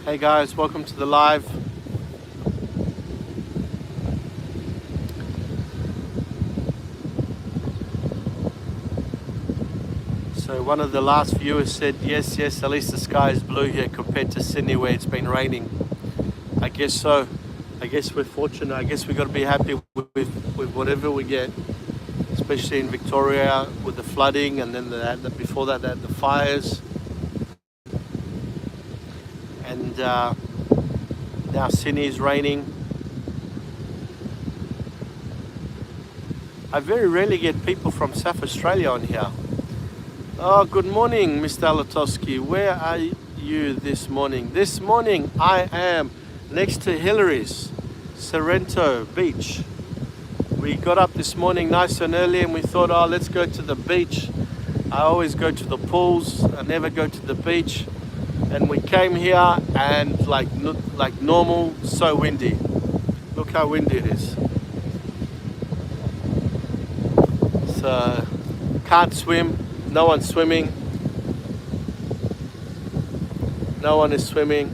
Hey guys, welcome to the live. So one of the last viewers said, yes, at least the sky is blue here compared to Sydney where it's been raining. I guess so. I guess we're fortunate. I guess we've got to be happy with whatever we get, especially in Victoria with the flooding, and then before that the fires. And now Sydney is raining. I very rarely get people from South Australia on here. Oh, good morning, Mr. Latowski. Where are you this morning? This morning I am next to Hillary's, Sorrento Beach. We got up this morning nice and early and we thought, oh, let's go to the beach. I always go to the pools, I never go to the beach. And we came here and like normal, so windy. Look how windy it is. So, can't swim, no one's swimming. No one is swimming.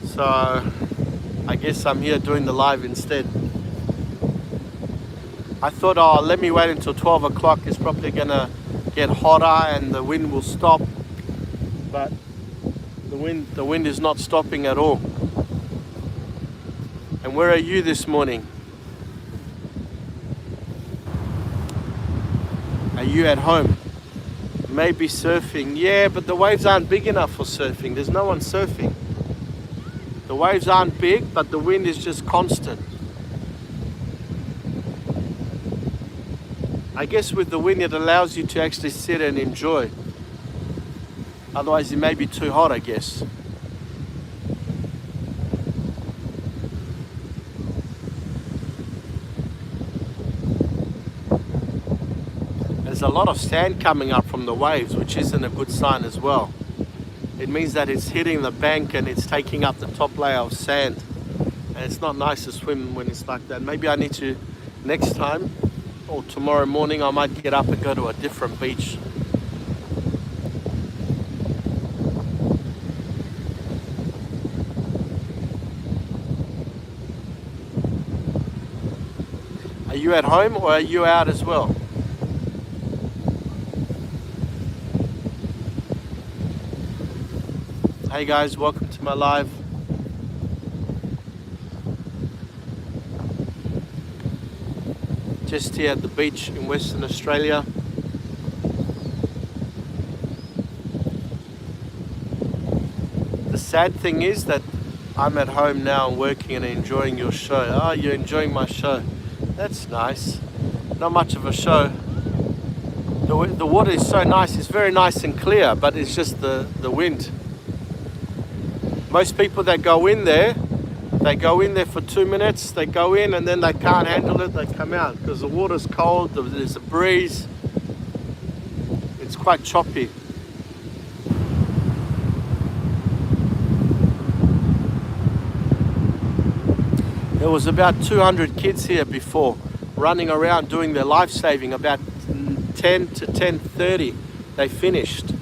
So, I guess I'm here doing the live instead. I thought, oh, let me wait until 12 o'clock. It's probably gonna get hotter and the wind will stop. But the wind is not stopping at all. And where are you this morning? Are you at home? Maybe surfing. Yeah, but the waves aren't big enough for surfing. There's no one surfing. The waves aren't big, but the wind is just constant. I guess with the wind it allows you to actually sit and enjoy. Otherwise it may be too hot, I guess. There's a lot of sand coming up from the waves, which isn't a good sign as well. It means that it's hitting the bank and it's taking up the top layer of sand. And it's not nice to swim when it's like that. Maybe I need to, next time, or tomorrow morning, I might get up and go to a different beach. Are you at home or are you out as well? Hey guys, welcome to my live. Just here at the beach in Western Australia. The sad thing is that I'm at home now and working and enjoying your show. Oh, you're enjoying my show. That's nice. Not much of a show. The water is so nice. It's very nice and clear, but it's just the wind. Most people that go in there, they go in there for 2 minutes, they go in and then they can't handle it, they come out because the water's cold, there's a breeze, it's quite choppy. There was about 200 kids here before, running around doing their life saving. About 10 to 10:30 they finished.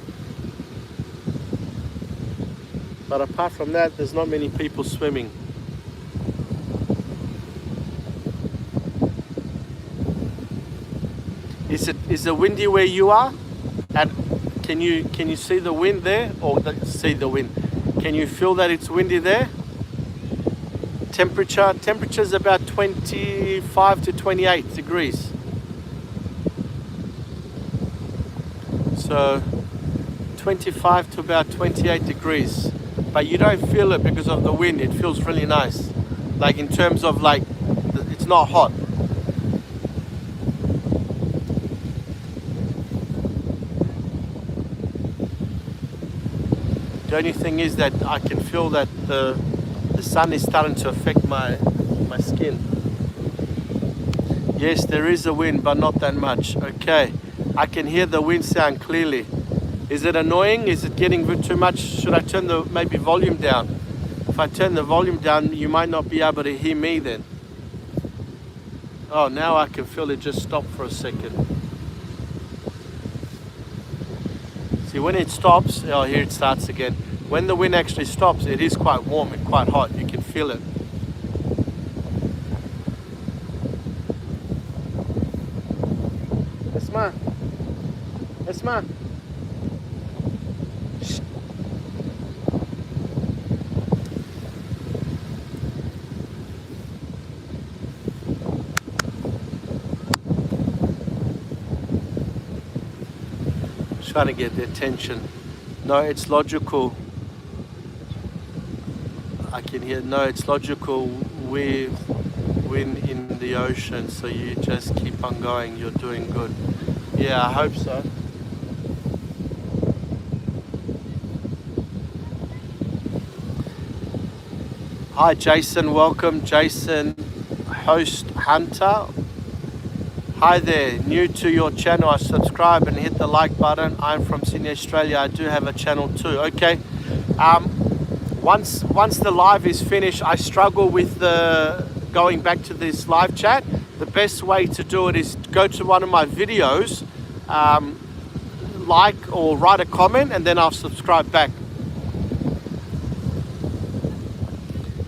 But apart from that, there's not many people swimming. Is it windy where you are? And can you see the wind there, or see the wind? Can you feel that it's windy there? Temperature's about 25 to 28 degrees. So 25 to about 28 degrees. But you don't feel it because of the wind. It feels really nice. Like in terms of like, it's not hot. The only thing is that I can feel that the sun is starting to affect my skin. Yes, there is a wind, but not that much. Okay, I can hear the wind sound clearly. Is it annoying? Is it getting too much? Should I turn the maybe volume down? If I turn the volume down, you might not be able to hear me then. Oh, now I can feel it just stop for a second. See, when it stops, oh, here it starts again. When the wind actually stops, it is quite warm and quite hot. You can feel it. Esma. Esma. Trying to get their attention. No, it's logical. I can hear. No, it's logical with wind in the ocean. So you just keep on going. You're doing good. Yeah, I hope so. Hi, Jason. Welcome, Jason. Host Hunter. Hi there, new to your channel, I subscribe and hit the like button. I'm from Sydney, Australia. I do have a channel too. Okay, once the live is finished, I struggle with going back to this live chat. The best way to do it is go to one of my videos, like or write a comment, and then I'll subscribe back.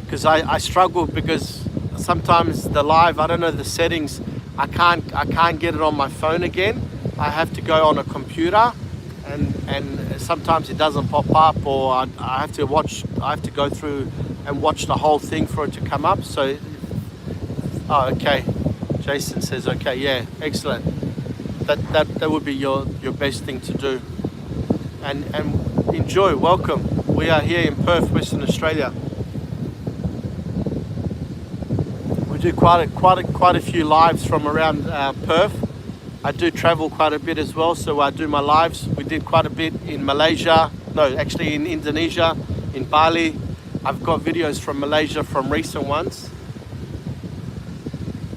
Because I struggle because sometimes the live, I don't know the settings. I can't get it on my phone again. I have to go on a computer, and sometimes it doesn't pop up, or I have to go through and watch the whole thing for it to come up. So, oh, okay. Jason says, okay, yeah, excellent. That would be your best thing to do. And enjoy. Welcome. We are here in Perth, Western Australia. do quite a few lives from around Perth. I do travel quite a bit as well, so I do my lives. We did quite a bit in Malaysia, no, actually in Indonesia, in Bali. I've got videos from Malaysia from recent ones.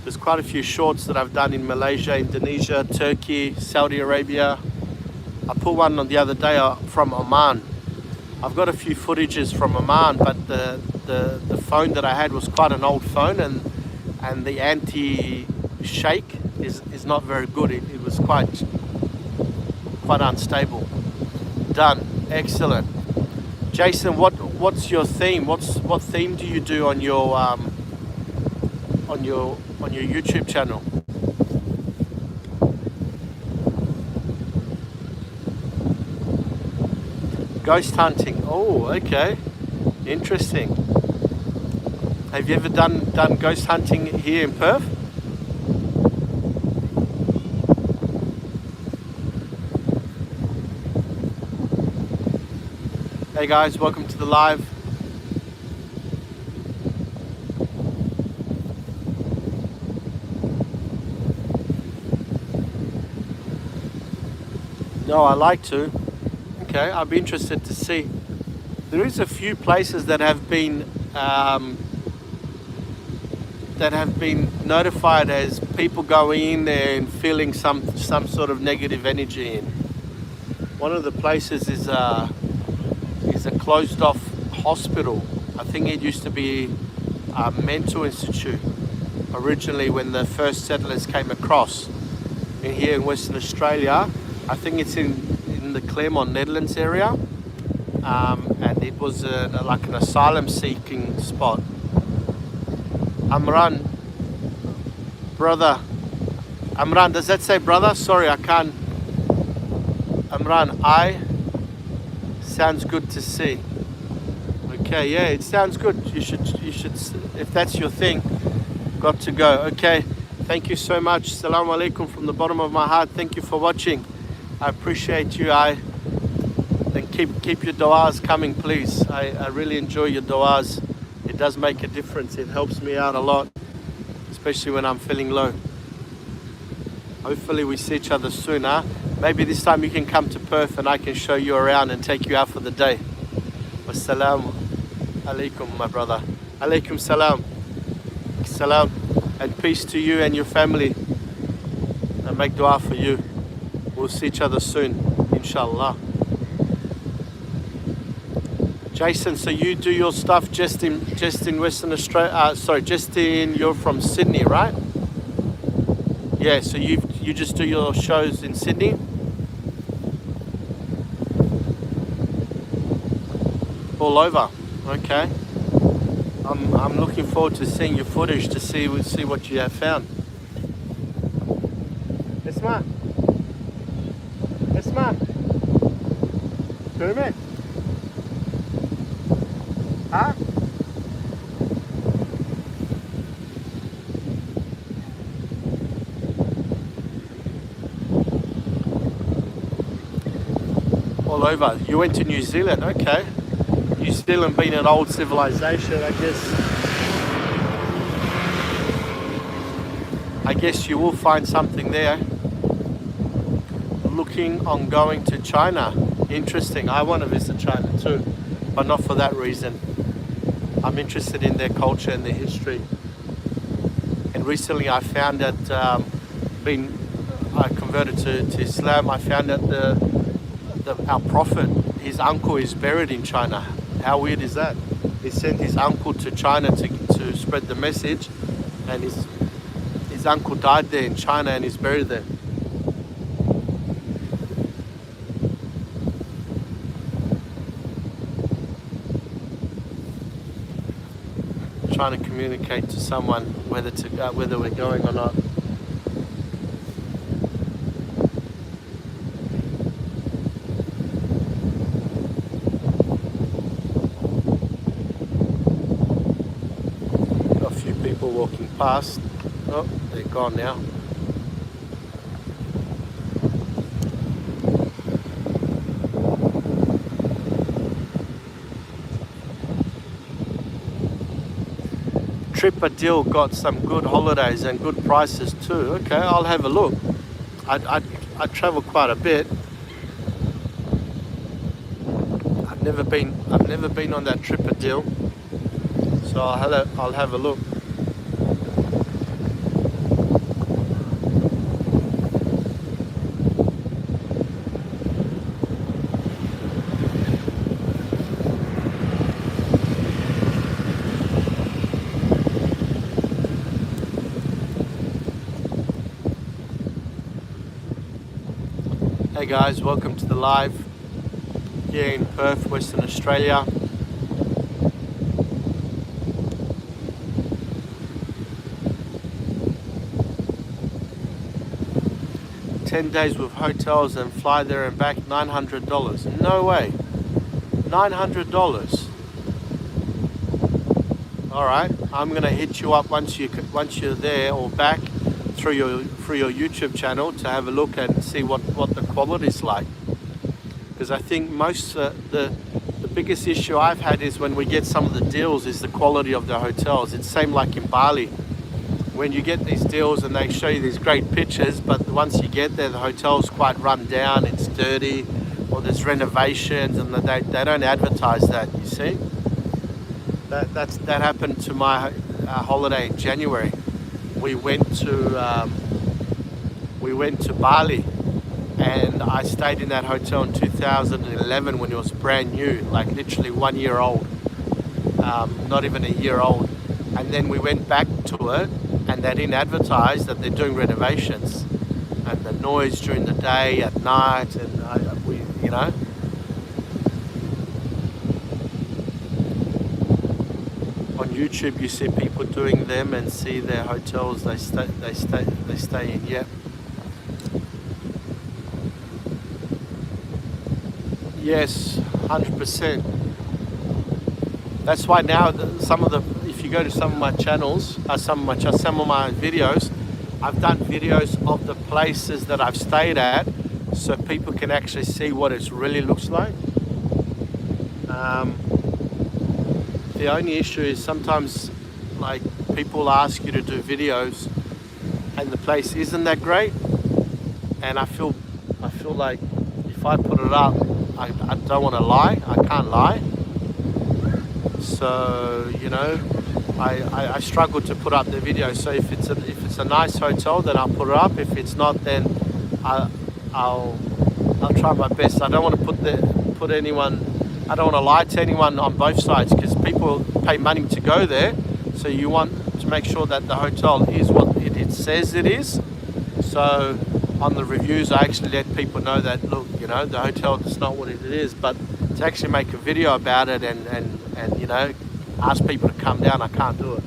There's quite a few shorts that I've done in Malaysia, Indonesia, Turkey, Saudi Arabia. I put one on the other day from Oman. I've got a few footages from Oman, but the phone that I had was quite an old phone, and the anti-shake is not very good. It was quite unstable. Done. Excellent. Jason, what's your theme? What theme do you do on your YouTube channel? Ghost hunting. Oh, okay. Interesting. Have you ever done ghost hunting here in Perth? Hey guys, welcome to the live. No, I like to. Okay, I'd be interested to see. There is a few places that have been notified as people going in there and feeling some sort of negative energy in. One of the places is a closed off hospital. I think it used to be a mental institute originally when the first settlers came across here in Western Australia. I think it's in the Claremont, Netherlands area, and it was like an asylum seeking spot. Amran, brother. Amran, does that say brother? Sorry, I can't. Amran, sounds good to see. Okay, yeah, it sounds good. You should, if that's your thing, got to go. Okay, thank you so much. Assalamu alaikum from the bottom of my heart. Thank you for watching. I appreciate you. And keep your du'as coming, please. I really enjoy your du'as. It does make a difference. It helps me out a lot, especially when I'm feeling low. Hopefully we see each other soon, huh? Maybe this time you can come to Perth and I can show you around and take you out for the day. Wassalamu alaikum, my brother. Alaikum salam. Salam. And peace to you and your family. I make dua for you. We'll see each other soon, inshallah. Jason, so you do your stuff just in Western Australia, you're from Sydney, right? Yeah, so you just do your shows in Sydney? All over, okay. I'm looking forward to seeing your footage to see what you have found. Esma, Kermit, huh? All over. You went to New Zealand, okay. New Zealand being an old civilization, I guess you will find something there. Looking on going to China. Interesting. I want to visit China too, but not for that reason. I'm interested in their culture and their history. And recently I found that I converted to Islam. I found that our prophet, his uncle, is buried in China. How weird is that? He sent his uncle to China to spread the message, and his uncle died there in China and he's buried there. Trying to communicate to someone whether we're going or not. Walking past. Oh, they're gone now. Trip a Deal got some good holidays and good prices too. Okay, I'll have a look. I travel quite a bit. I've never been on that Trip a Deal, so I'll have a look. Hey guys, welcome to the live here in Perth, Western Australia. $10 days with hotels and fly there and back, $900. No way, $900. All right, I'm gonna hit you up once you're there or back through your YouTube channel to have a look and see what the quality is like. Because I think most the biggest issue I've had is when we get some of the deals is the quality of the hotels. It's same like in Bali. When you get these deals and they show you these great pictures, but once you get there, the hotel's quite run down, it's dirty, or there's renovations, and they don't advertise that, you see. That happened to my holiday in January. We went to Bali, and I stayed in that hotel in 2011 when it was brand new, like literally 1 year old, not even a year old. And then we went back to it, and they didn't advertise that they're doing renovations, and the noise during the day, at night, and you know. On YouTube, you see people doing them and see their hotels they stay in. Yeah. Yes, 100%. That's why now if you go to some of my channels, some of my videos, I've done videos of the places that I've stayed at, so people can actually see what it really looks like. The only issue is sometimes, like, people ask you to do videos and the place isn't that great, and I feel like if I put it up, I don't want to lie, I can't lie. So, you know, I struggle to put up the video. So if it's a nice hotel, then I'll put it up. If it's not, then I'll try my best. I don't want to put anyone. I don't want to lie to anyone on both sides, because people pay money to go there. So you want to make sure that the hotel is what it says it is. So on the reviews, I actually let people know that, look, you know, the hotel is not what it is. But to actually make a video about it and you know, ask people to come down, I can't do it.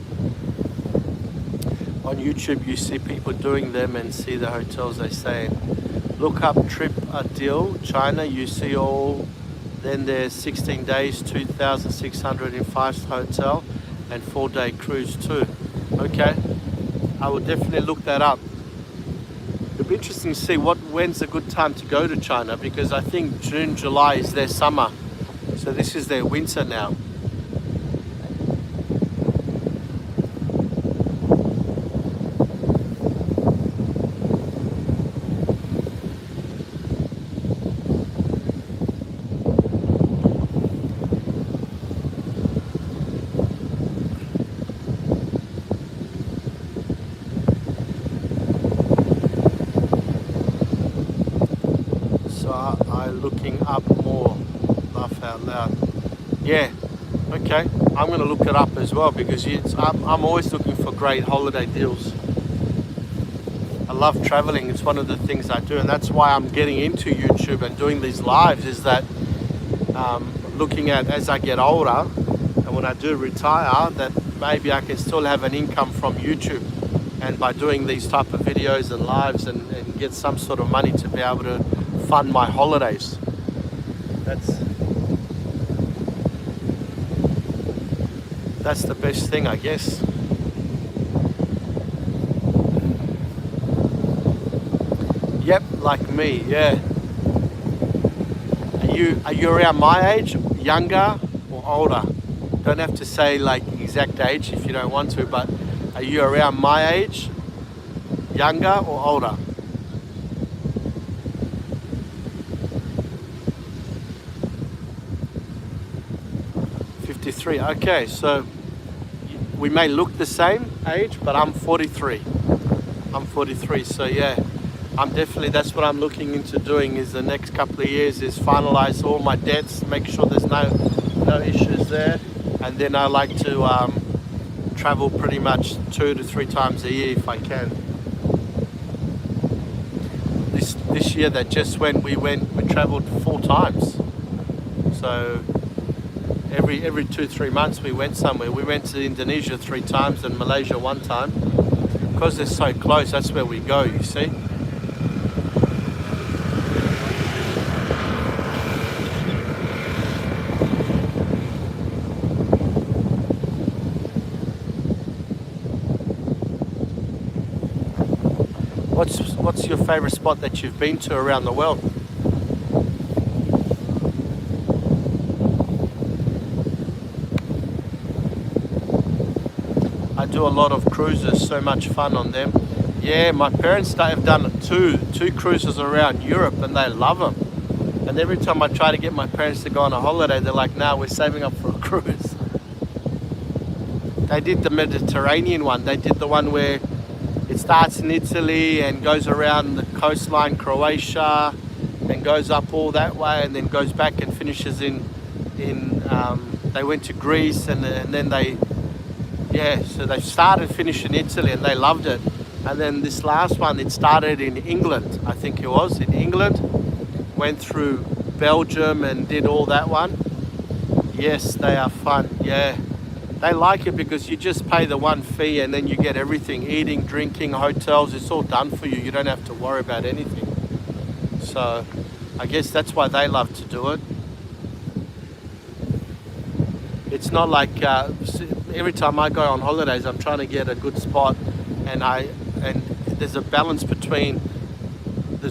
On YouTube, you see people doing them and see the hotels they stay in. Look up Trip a Deal China, you see all. Then there's 16 days, 2,600 in 5-star hotel and 4-day cruise too. Okay, I will definitely look that up. It'll be interesting to see when's a good time to go to China, because I think June, July is their summer. So this is their winter now. Looking up more, laugh out loud. Yeah, okay, I'm going to look it up as well, because I'm always looking for great holiday deals. I love traveling, it's one of the things I do, and that's why I'm getting into YouTube and doing these lives, is that looking at, as I get older and when I do retire, that maybe I can still have an income from YouTube, and by doing these type of videos and lives and get some sort of money to be able to fund my holidays. That's the best thing, I guess. Yep, like me, yeah. Are you around my age, younger or older? Don't have to say like exact age if you don't want to, but are you around my age, younger or older? Okay, so we may look the same age, but I'm 43. I'm 43, so yeah, that's what I'm looking into doing is the next couple of years is finalize all my debts, make sure there's no issues there, and then I like to travel pretty much 2 to 3 times a year if I can. This year that just went, we traveled 4 times, so every 2-3 months we went somewhere. We went to Indonesia 3 times and Malaysia 1 time. Because they're so close, that's where we go, you see. What's your favorite spot that you've been to around the world? I do a lot of cruises, so much fun on them. Yeah, my parents have done two cruises around Europe and they love them. And every time I try to get my parents to go on a holiday, they're like, "No, we're saving up for a cruise." They did the Mediterranean one. They did the one where it starts in Italy and goes around the coastline, Croatia, and goes up all that way, and then goes back and finishes in they went to Greece, and then so they started, finished in Italy, and they loved it. And then this last one, it started in England, I think it was, in England, went through Belgium and did all that one. Yes, they are fun, yeah. They like it because you just pay the one fee and then you get everything, eating, drinking, hotels, it's all done for you. You don't have to worry about anything. So I guess that's why they love to do it. It's not like every time I go on holidays, I'm trying to get a good spot, and there's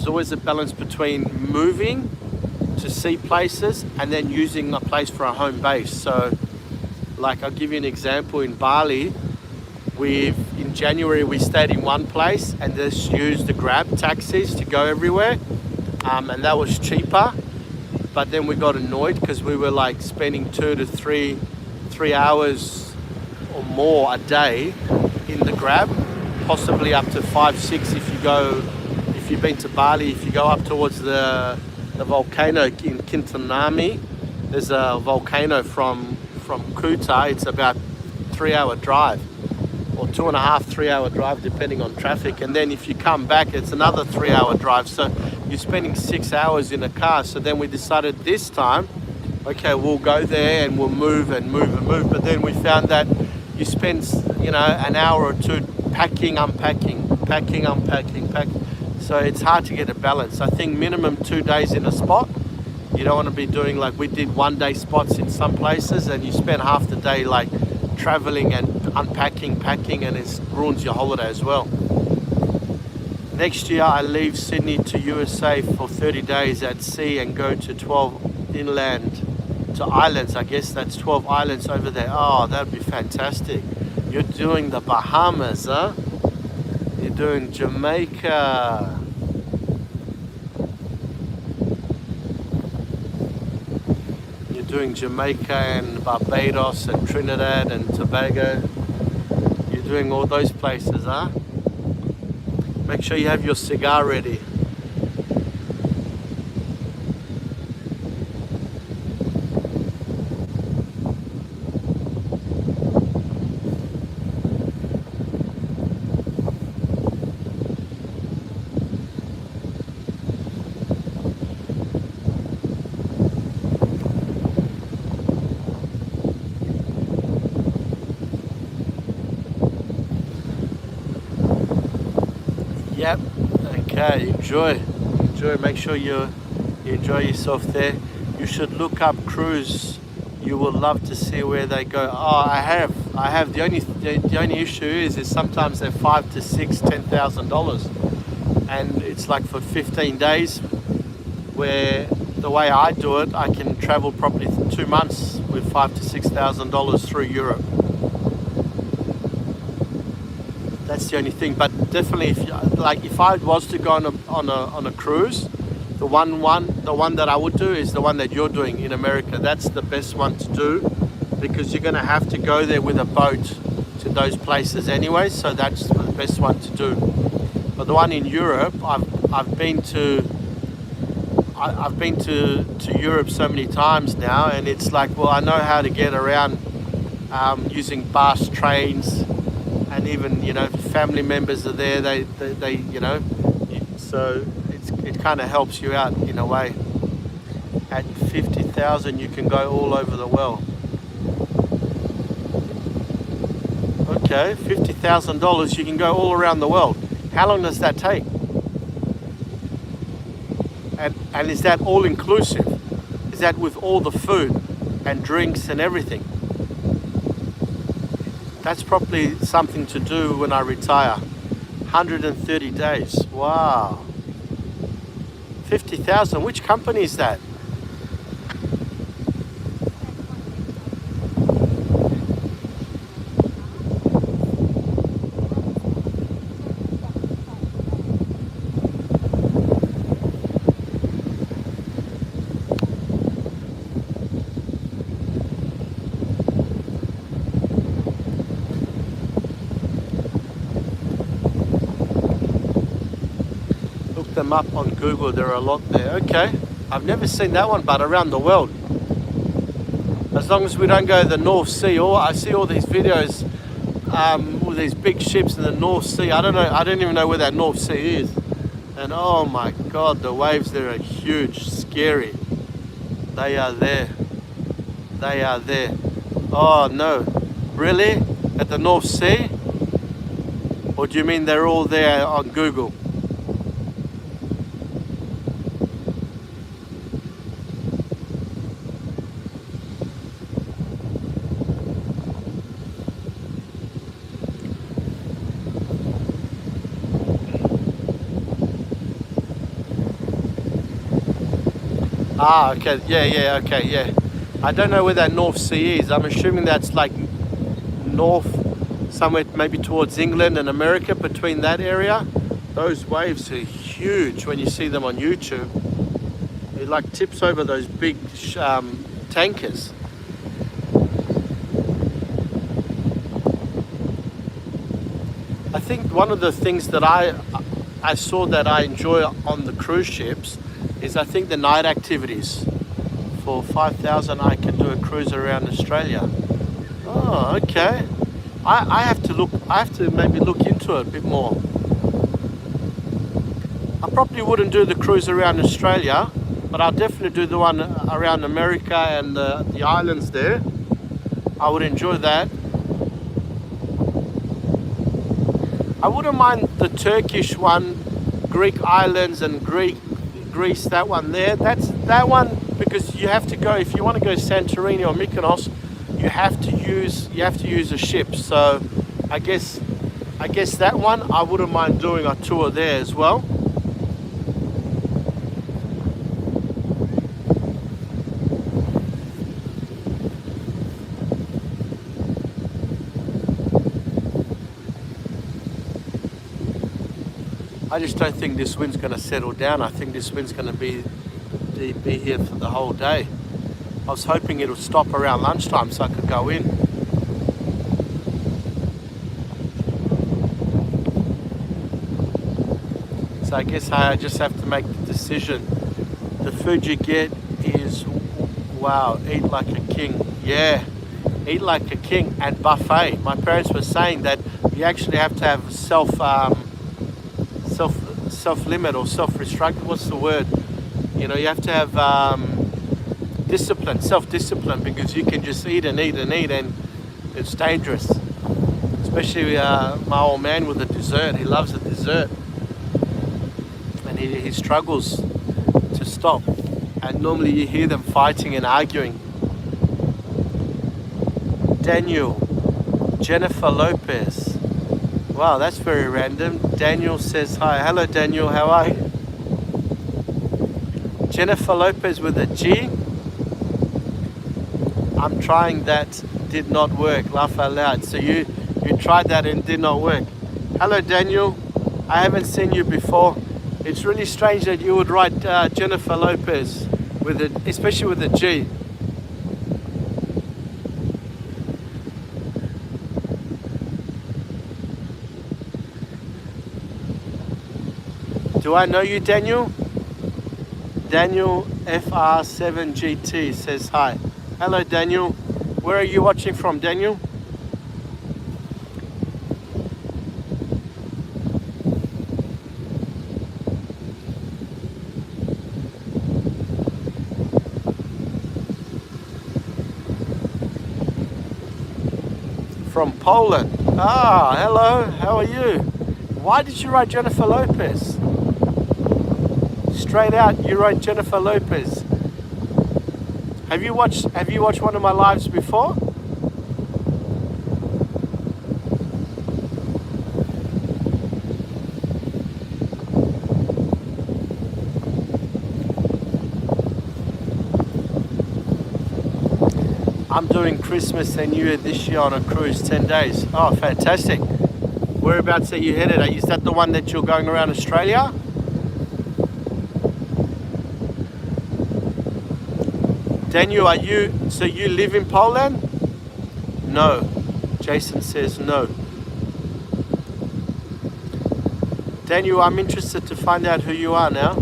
always a balance between moving to see places and then using a place for a home base. So like, I'll give you an example. In Bali, in January we stayed in one place and just used the Grab taxis to go everywhere, and that was cheaper. But then we got annoyed because we were like spending 2 to 3 hours or more a day in the Grab, possibly up to 5-6 if you've been to Bali. If you go up towards the volcano in Kintanami, there's a volcano from Kuta. It's about 3-hour drive, or 2.5-3 hour drive depending on traffic, and then if you come back it's another 3-hour drive, so you're spending 6 hours in a car. So then we decided this time, okay, we'll go there and we'll move, but then we found that you spend an hour or 2 packing, unpacking, so it's hard to get a balance. I think minimum 2 days in a spot. You don't want to be doing like we did 1-day spots in some places, and you spend half the day like traveling and unpacking, packing, and it ruins your holiday as well. Next year I leave Sydney to USA for 30 days at sea and go to 12 inland to islands. I guess that's 12 islands over there. Oh, that'd be fantastic. You're doing the Bahamas, huh? You're doing Jamaica. Doing Jamaica and Barbados and Trinidad and Tobago. You're doing all those places, huh? Make sure you have your cigar ready. Yep. Okay, enjoy. Make sure you enjoy yourself there. You should look up cruise. You will love to see where they go. Oh, I have. The only issue is sometimes they're $5,000 to $6,000, $10,000, and it's like for 15 days. Where the way I do it, I can travel probably 2 months with $5,000 to $6,000 through Europe. That's the only thing. But definitely, if I was to go on a cruise, the one that I would do is the one that you're doing in America. That's the best one to do, because you're going to have to go there with a boat to those places anyway. So that's the best one to do. But the one in Europe, I've been to. I've been to Europe so many times now, and it's like, well, I know how to get around using bus, trains, and even, you know, family members are there. They you know, so it kind of helps you out in a way. At 50,000, you can go all over the world. Okay, $50,000, you can go all around the world. How long does that take? And is that all inclusive? Is that with all the food and drinks and everything? That's probably something to do when I retire. 130 days. Wow. 50,000. Which company is that? Them up on Google. There are a lot there. Okay, I've never seen that one, but around the world. As long as we don't go to the North Sea. Or I see all these videos with these big ships in the North Sea. I don't know. I don't even know where that North Sea is. And oh my God, the waves there are huge, scary. They are there. They are there. Oh no, really? At the North Sea? Or do you mean they're all there on Google? Ah, okay, yeah, okay, yeah. I don't know where that North Sea is. I'm assuming that's like north, somewhere maybe towards England and America, between that area. Those waves are huge when you see them on YouTube. It like tips over those big tankers. I think one of the things that I saw that I enjoy on the cruise ships is, I think, the night activities. For 5,000 I can do a cruise around Australia. Oh, okay. I have to maybe look into it a bit more. I probably wouldn't do the cruise around Australia, but I'll definitely do the one around America and the islands there. I would enjoy that. I wouldn't mind the Turkish one, Greek islands and Greece, that one there. That's that one, because you have to go, if you want to go Santorini or Mykonos, you have to use a ship. So I guess that one I wouldn't mind doing a tour there as well. I just don't think this wind's going to settle down. I think this wind's going to be here for the whole day. I was hoping it'll stop around lunchtime so I could go in. So I guess I just have to make the decision. The food you get is, wow, eat like a king. Yeah, eat like a king, and buffet. My parents were saying that you actually have to have self-limit or self-restraint. What's the word? You know, you have to have discipline, self-discipline, because you can just eat and eat and eat, and it's dangerous. Especially my old man with the dessert. He loves the dessert, and he struggles to stop. And normally you hear them fighting and arguing. Daniel, Jennifer Lopez. Wow, that's very random. Daniel says hi. Hello, Daniel. How are you? Jennifer Lopez with a G. I'm trying that. Did not work. Laugh out loud. So you tried that and did not work. Hello, Daniel. I haven't seen you before. It's really strange that you would write Jennifer Lopez with it, especially with a G. Do I know you, Daniel? Daniel FR7GT says hi. Hello, Daniel. Where are you watching from, Daniel? From Poland. Ah, hello. How are you? Why did you write Jennifer Lopez? Straight out, you wrote Jennifer Lopez. Have you watched one of my lives before? I'm doing Christmas and New Year this year on a cruise, 10 days. Oh, fantastic. Whereabouts are you headed? Is that the one that you're going around Australia? Daniel, so you live in Poland? No. Jason says no. Daniel, I'm interested to find out who you are now.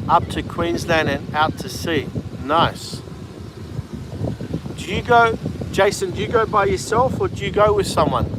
Up to Queensland and out to sea. Nice. Do you go, Jason, do you go by yourself or do you go with someone?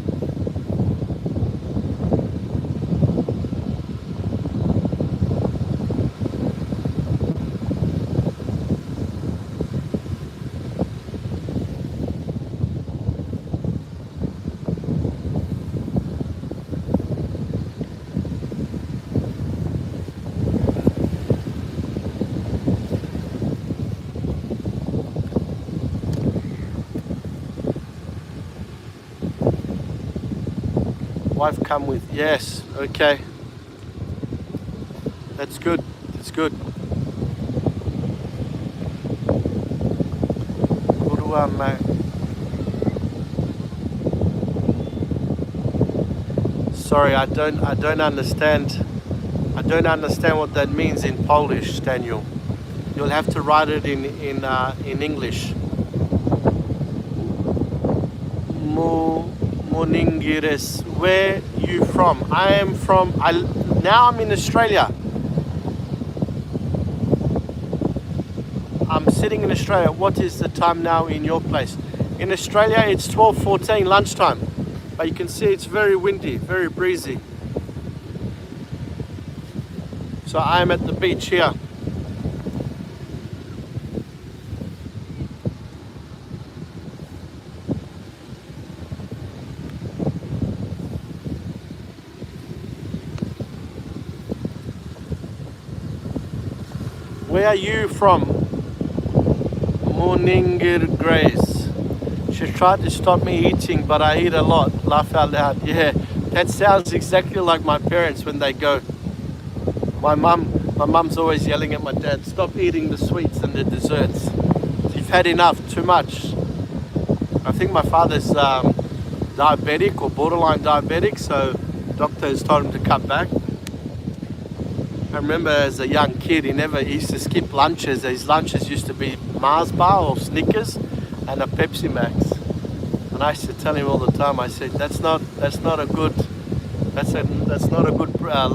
Wife come with, yes, okay. That's good, that's good. Sorry, I don't understand. I don't understand what that means in Polish, Daniel. You'll have to write it in English. Moningires. Where you from? Now I'm in Australia. I'm sitting in Australia. What is the time now in your place? In Australia it's 12:14 lunchtime. But you can see it's very windy, very breezy. So I am at the beach here. Where are you from? Morninger Grace. She tried to stop me eating, but I eat a lot. Laugh out loud. Yeah, that sounds exactly like my parents when they go. My mum's always yelling at my dad, stop eating the sweets and the desserts. You've had enough, too much. I think my father's diabetic or borderline diabetic, so doctor has told him to cut back. I remember as a young kid, he used to skip lunches. His lunches used to be Mars bar or Snickers and a Pepsi Max. And I used to tell him all the time. I said, "That's not a good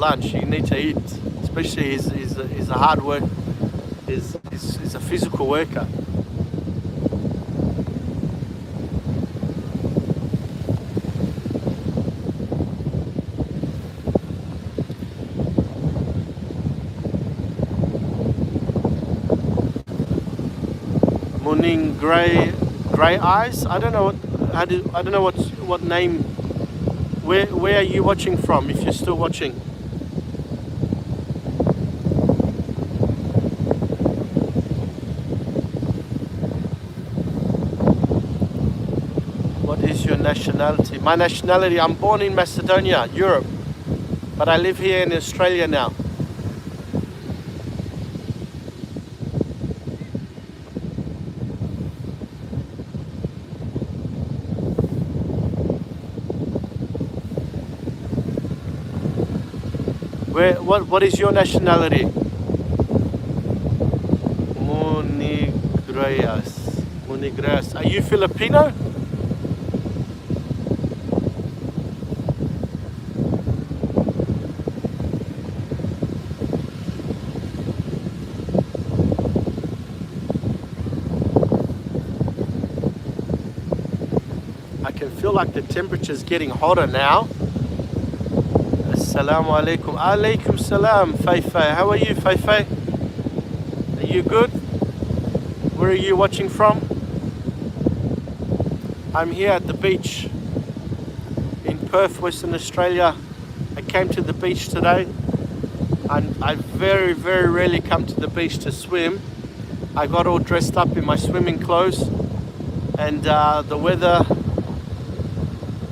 lunch. You need to eat." Especially he's a hard work. He's a physical worker. Morning grey eyes. I don't know what name. Where are you watching from? If you're still watching. What is your nationality? My nationality. I'm born in Macedonia, Europe, but I live here in Australia now. What is your nationality? Monigreas. Monigreas. Are you Filipino? I can feel like the temperature's getting hotter now. Assalamu alaikum. Alaikum salam, Feifei. How are you, Feifei? Are you good? Where are you watching from? I'm here at the beach in Perth, Western Australia. I came to the beach today. I very, very rarely come to the beach to swim. I got all dressed up in my swimming clothes, and the weather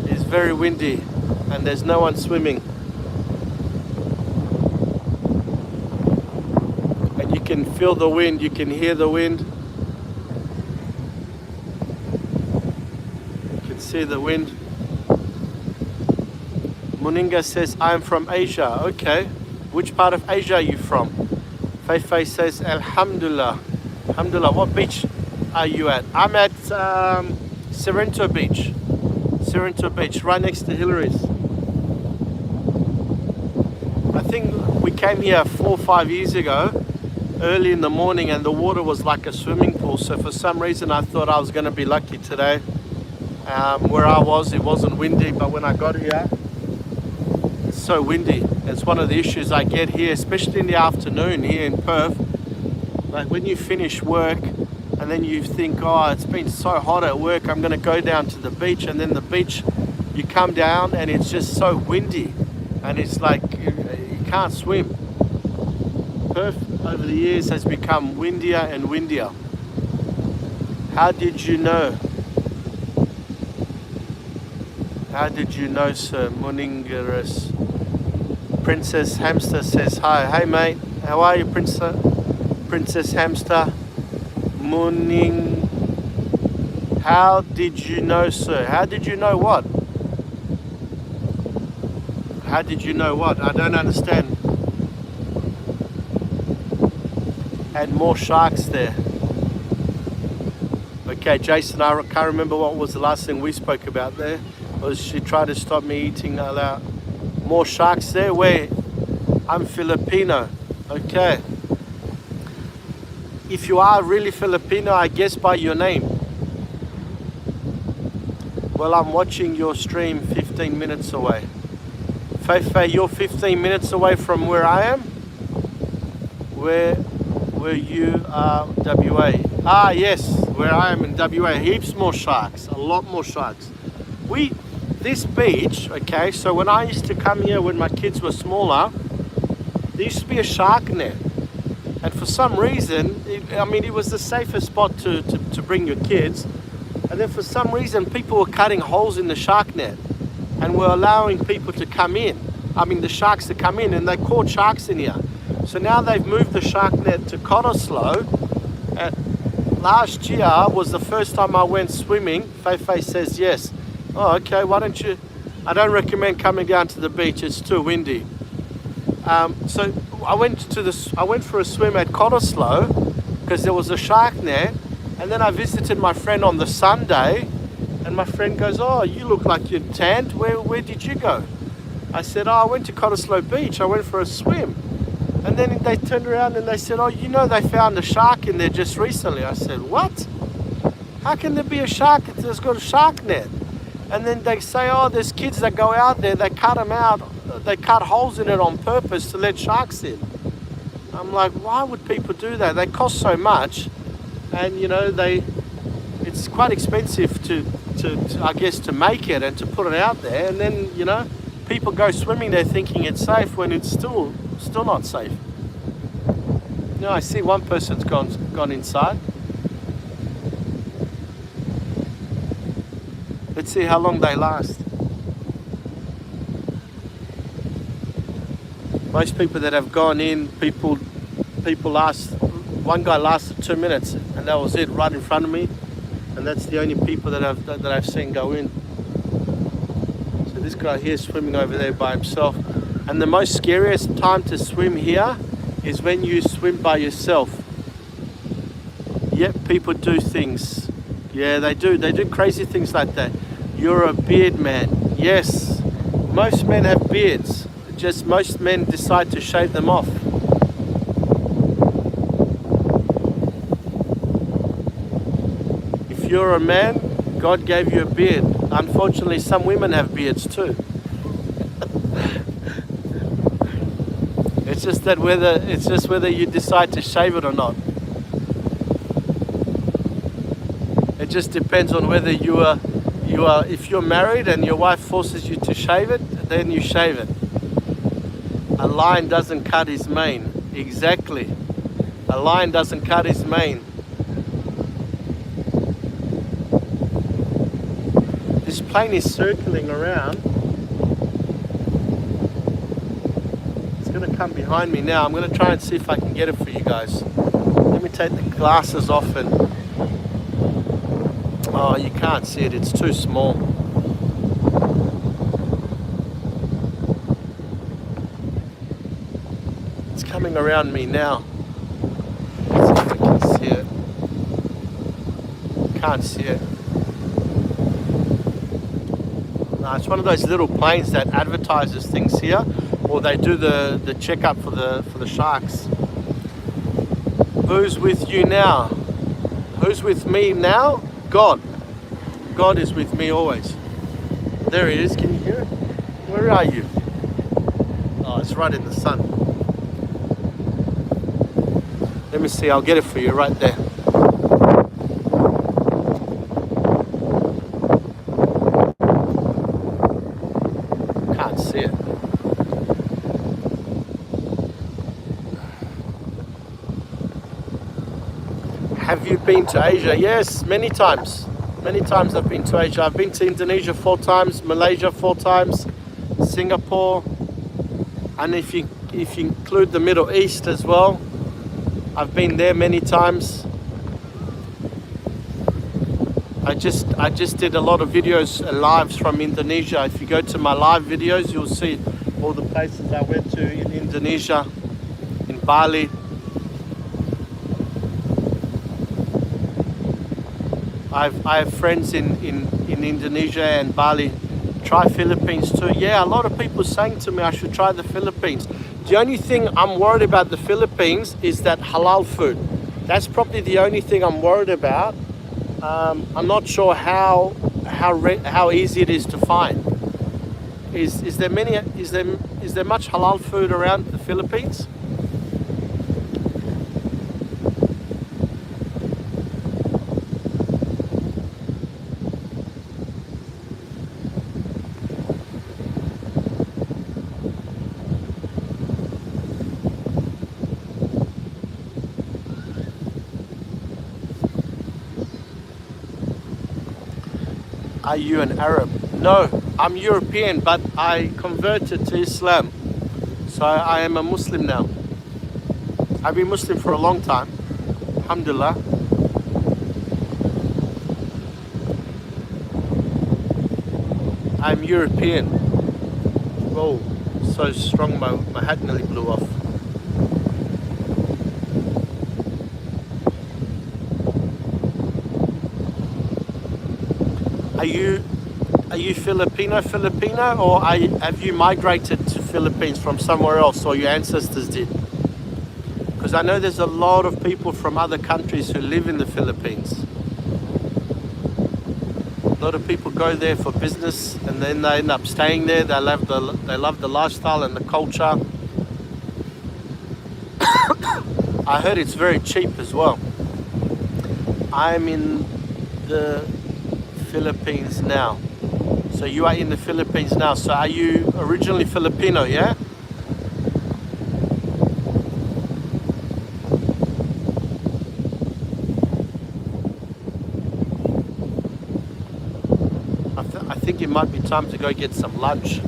is very windy and there's no one swimming. And you can feel the wind, you can hear the wind. You can see the wind. Muninga says, I'm from Asia. Okay. Which part of Asia are you from? Feifei says, Alhamdulillah. Alhamdulillah. What beach are you at? I'm at Sorrento Beach. Sorrento Beach, right next to Hillary's. I think we came here 4 or 5 years ago, early in the morning, and the water was like a swimming pool. So for some reason I thought I was going to be lucky today. Where I was, it wasn't windy, but when I got here, it's so windy. It's one of the issues I get here, especially in the afternoon here in Perth. Like when you finish work and then you think, oh, it's been so hot at work, I'm going to go down to the beach, and then the beach, you come down and it's just so windy and it's like you can't swim. Perth over the years has become windier and windier. How did you know? How did you know, sir? Moningaris. Princess Hamster says hi. Hey mate, how are you, Princess Hamster? Morning. How did you know, sir? How did you know what? How did you know what? I don't understand. And more sharks there. Okay, Jason, I can't remember what was the last thing we spoke about there. Was she tried to stop me eating aloud? More sharks there? Where? I'm Filipino. Okay. If you are really Filipino, I guess by your name. Well, I'm watching your stream 15 minutes away. Feifei, you're 15 minutes away from where I am? Where you are, WA? Ah, yes, where I am in WA. Heaps more sharks, a lot more sharks. This beach, okay, so when I used to come here when my kids were smaller, there used to be a shark net. And for some reason, it was the safest spot to bring your kids. And then for some reason, people were cutting holes in the shark net and were allowing people to come in. The sharks to come in, and they caught sharks in here. So now they've moved the shark net to Cottesloe. And last year was the first time I went swimming. Feifei says yes. Oh, okay, why don't you? I don't recommend coming down to the beach, it's too windy. So I went for a swim at Cottesloe because there was a shark net, and then I visited my friend on the Sunday, and my friend goes, oh, you look like you're tanned, where did you go? I said, oh, I went to Cottesloe Beach, I went for a swim. And then they turned around and they said, oh, they found a shark in there just recently. I said, what? How can there be a shark if there's got a shark net? And then they say, oh, there's kids that go out there, they cut them out, they cut holes in it on purpose to let sharks in. I'm like, why would people do that? They cost so much, and it's quite expensive to I guess to make it and to put it out there, and then people go swimming there thinking it's safe when it's still not safe. I see one person's gone inside. Let's see how long they last. Most people that have gone in, people last. One guy lasted 2 minutes, and that was it, right in front of me. And that's the only people that I've seen go in. So this guy here swimming over there by himself. And the most scariest time to swim here is when you swim by yourself. Yet people do things. Yeah, they do crazy things like that. You're a beard man. Yes, most men have beards. Just most men decide to shave them off. If you're a man, God gave you a beard. Unfortunately, some women have beards too. It's just whether you decide to shave it or not. It just depends on whether you are if you're married and your wife forces you to shave it, then you shave it. A lion doesn't cut his mane. Exactly. A lion doesn't cut his mane. This plane is circling around. It's going to come behind me now. I'm going to try and see if I can get it for you guys. Let me take the glasses off and... Oh, you can't see it. It's too small. It's coming around me now. Let's see if I can see it. Can't see it. No, it's one of those little planes that advertises things here, or they do the checkup for the sharks. Who's with you now? Who's with me now? God. God is with me always. There he is. Can you hear it? Where are you? Oh, it's right in the sun. Let me see. I'll get it for you right there. Can't see it. Have you been to Asia? Yes, many times. Many times I've been to Asia. I've been to Indonesia 4 times, Malaysia 4 times, Singapore, and if you include the Middle East as well, I've been there many times. I just did a lot of videos and lives from Indonesia. If you go to my live videos, you'll see all the places I went to in Indonesia, in Bali. I have friends in Indonesia and Bali. Try Philippines too. Yeah, a lot of people saying to me I should try the Philippines. The only thing I'm worried about the Philippines is that halal food. That's probably the only thing I'm worried about. I'm not sure how easy it is to find. Is there much halal food around the Philippines? Are you an Arab? No, I'm European, but I converted to Islam. So I am a Muslim now. I've been Muslim for a long time. Alhamdulillah. I'm European. Whoa, so strong, my hat nearly blew off. Are you Filipino, or have you migrated to Philippines from somewhere else, or your ancestors did? Because I know there's a lot of people from other countries who live in the Philippines. A lot of people go there for business and then they end up staying there. They love the lifestyle and the culture. I heard it's very cheap as well. I'm in the Philippines now. So you are in the Philippines now. So are you originally Filipino, yeah? I think it might be time to go get some lunch.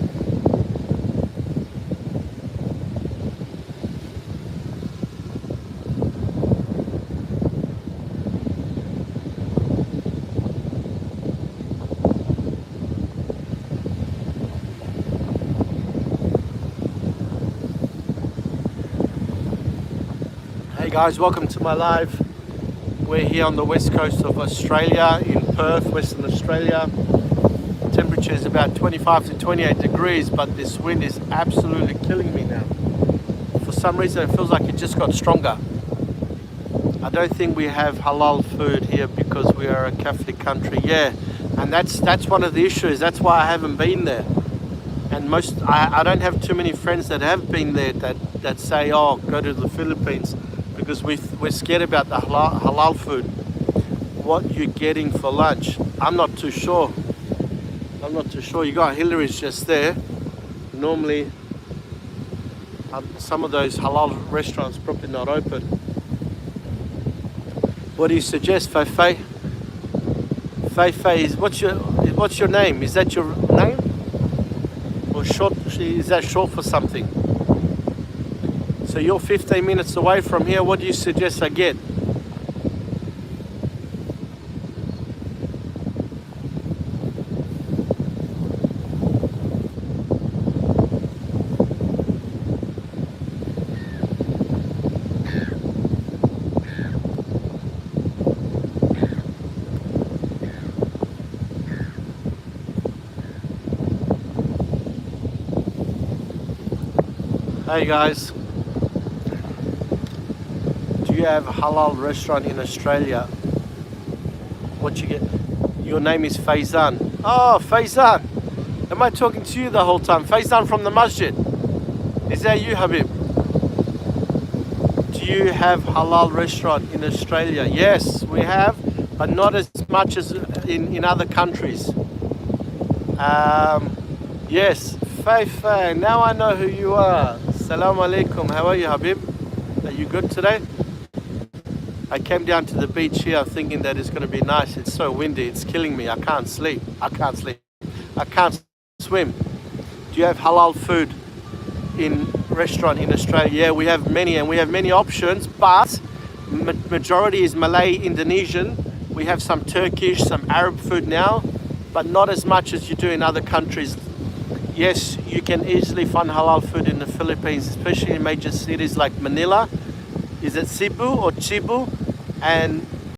Hey guys, welcome to my live. We're here on the west coast of Australia, in Perth, Western Australia. Temperature is about 25 to 28 degrees, but this wind is absolutely killing me now. For some reason it feels like it just got stronger. I don't think we have halal food here because we are a Catholic country. Yeah, and that's one of the issues. That's why I haven't been there. And I don't have too many friends that have been there that say, oh, go to the Philippines, because we're scared about the halal food. What you're getting for lunch, I'm not too sure. You got Hillary's just there. Normally, some of those halal restaurants probably not open. What do you suggest, Feifei? Feifei is what's your name? Is that your name? Or short? Is that short for something? So you're 15 minutes away from here. What do you suggest I get? Hey guys, do you have a halal restaurant in Australia? What you get? Your name is Faizan. Oh, Faizan. Am I talking to you the whole time? Faizan from the masjid. Is that you, Habib? Do you have halal restaurant in Australia? Yes, we have, but not as much as in other countries. Yes, Faifai, now I know who you are. Assalamu alaikum. How are you, Habib? Are you good today? I came down to the beach here thinking that it's going to be nice. It's so windy. It's killing me. I can't sleep. I can't swim. Do you have halal food in restaurant in Australia? Yeah, we have many, and we have many options, but majority is Malay, Indonesian. We have some Turkish, some Arab food now, but not as much as you do in other countries. Yes, you can easily find halal food in the Philippines, especially in major cities like Manila. Is it Cebu or Cebu? And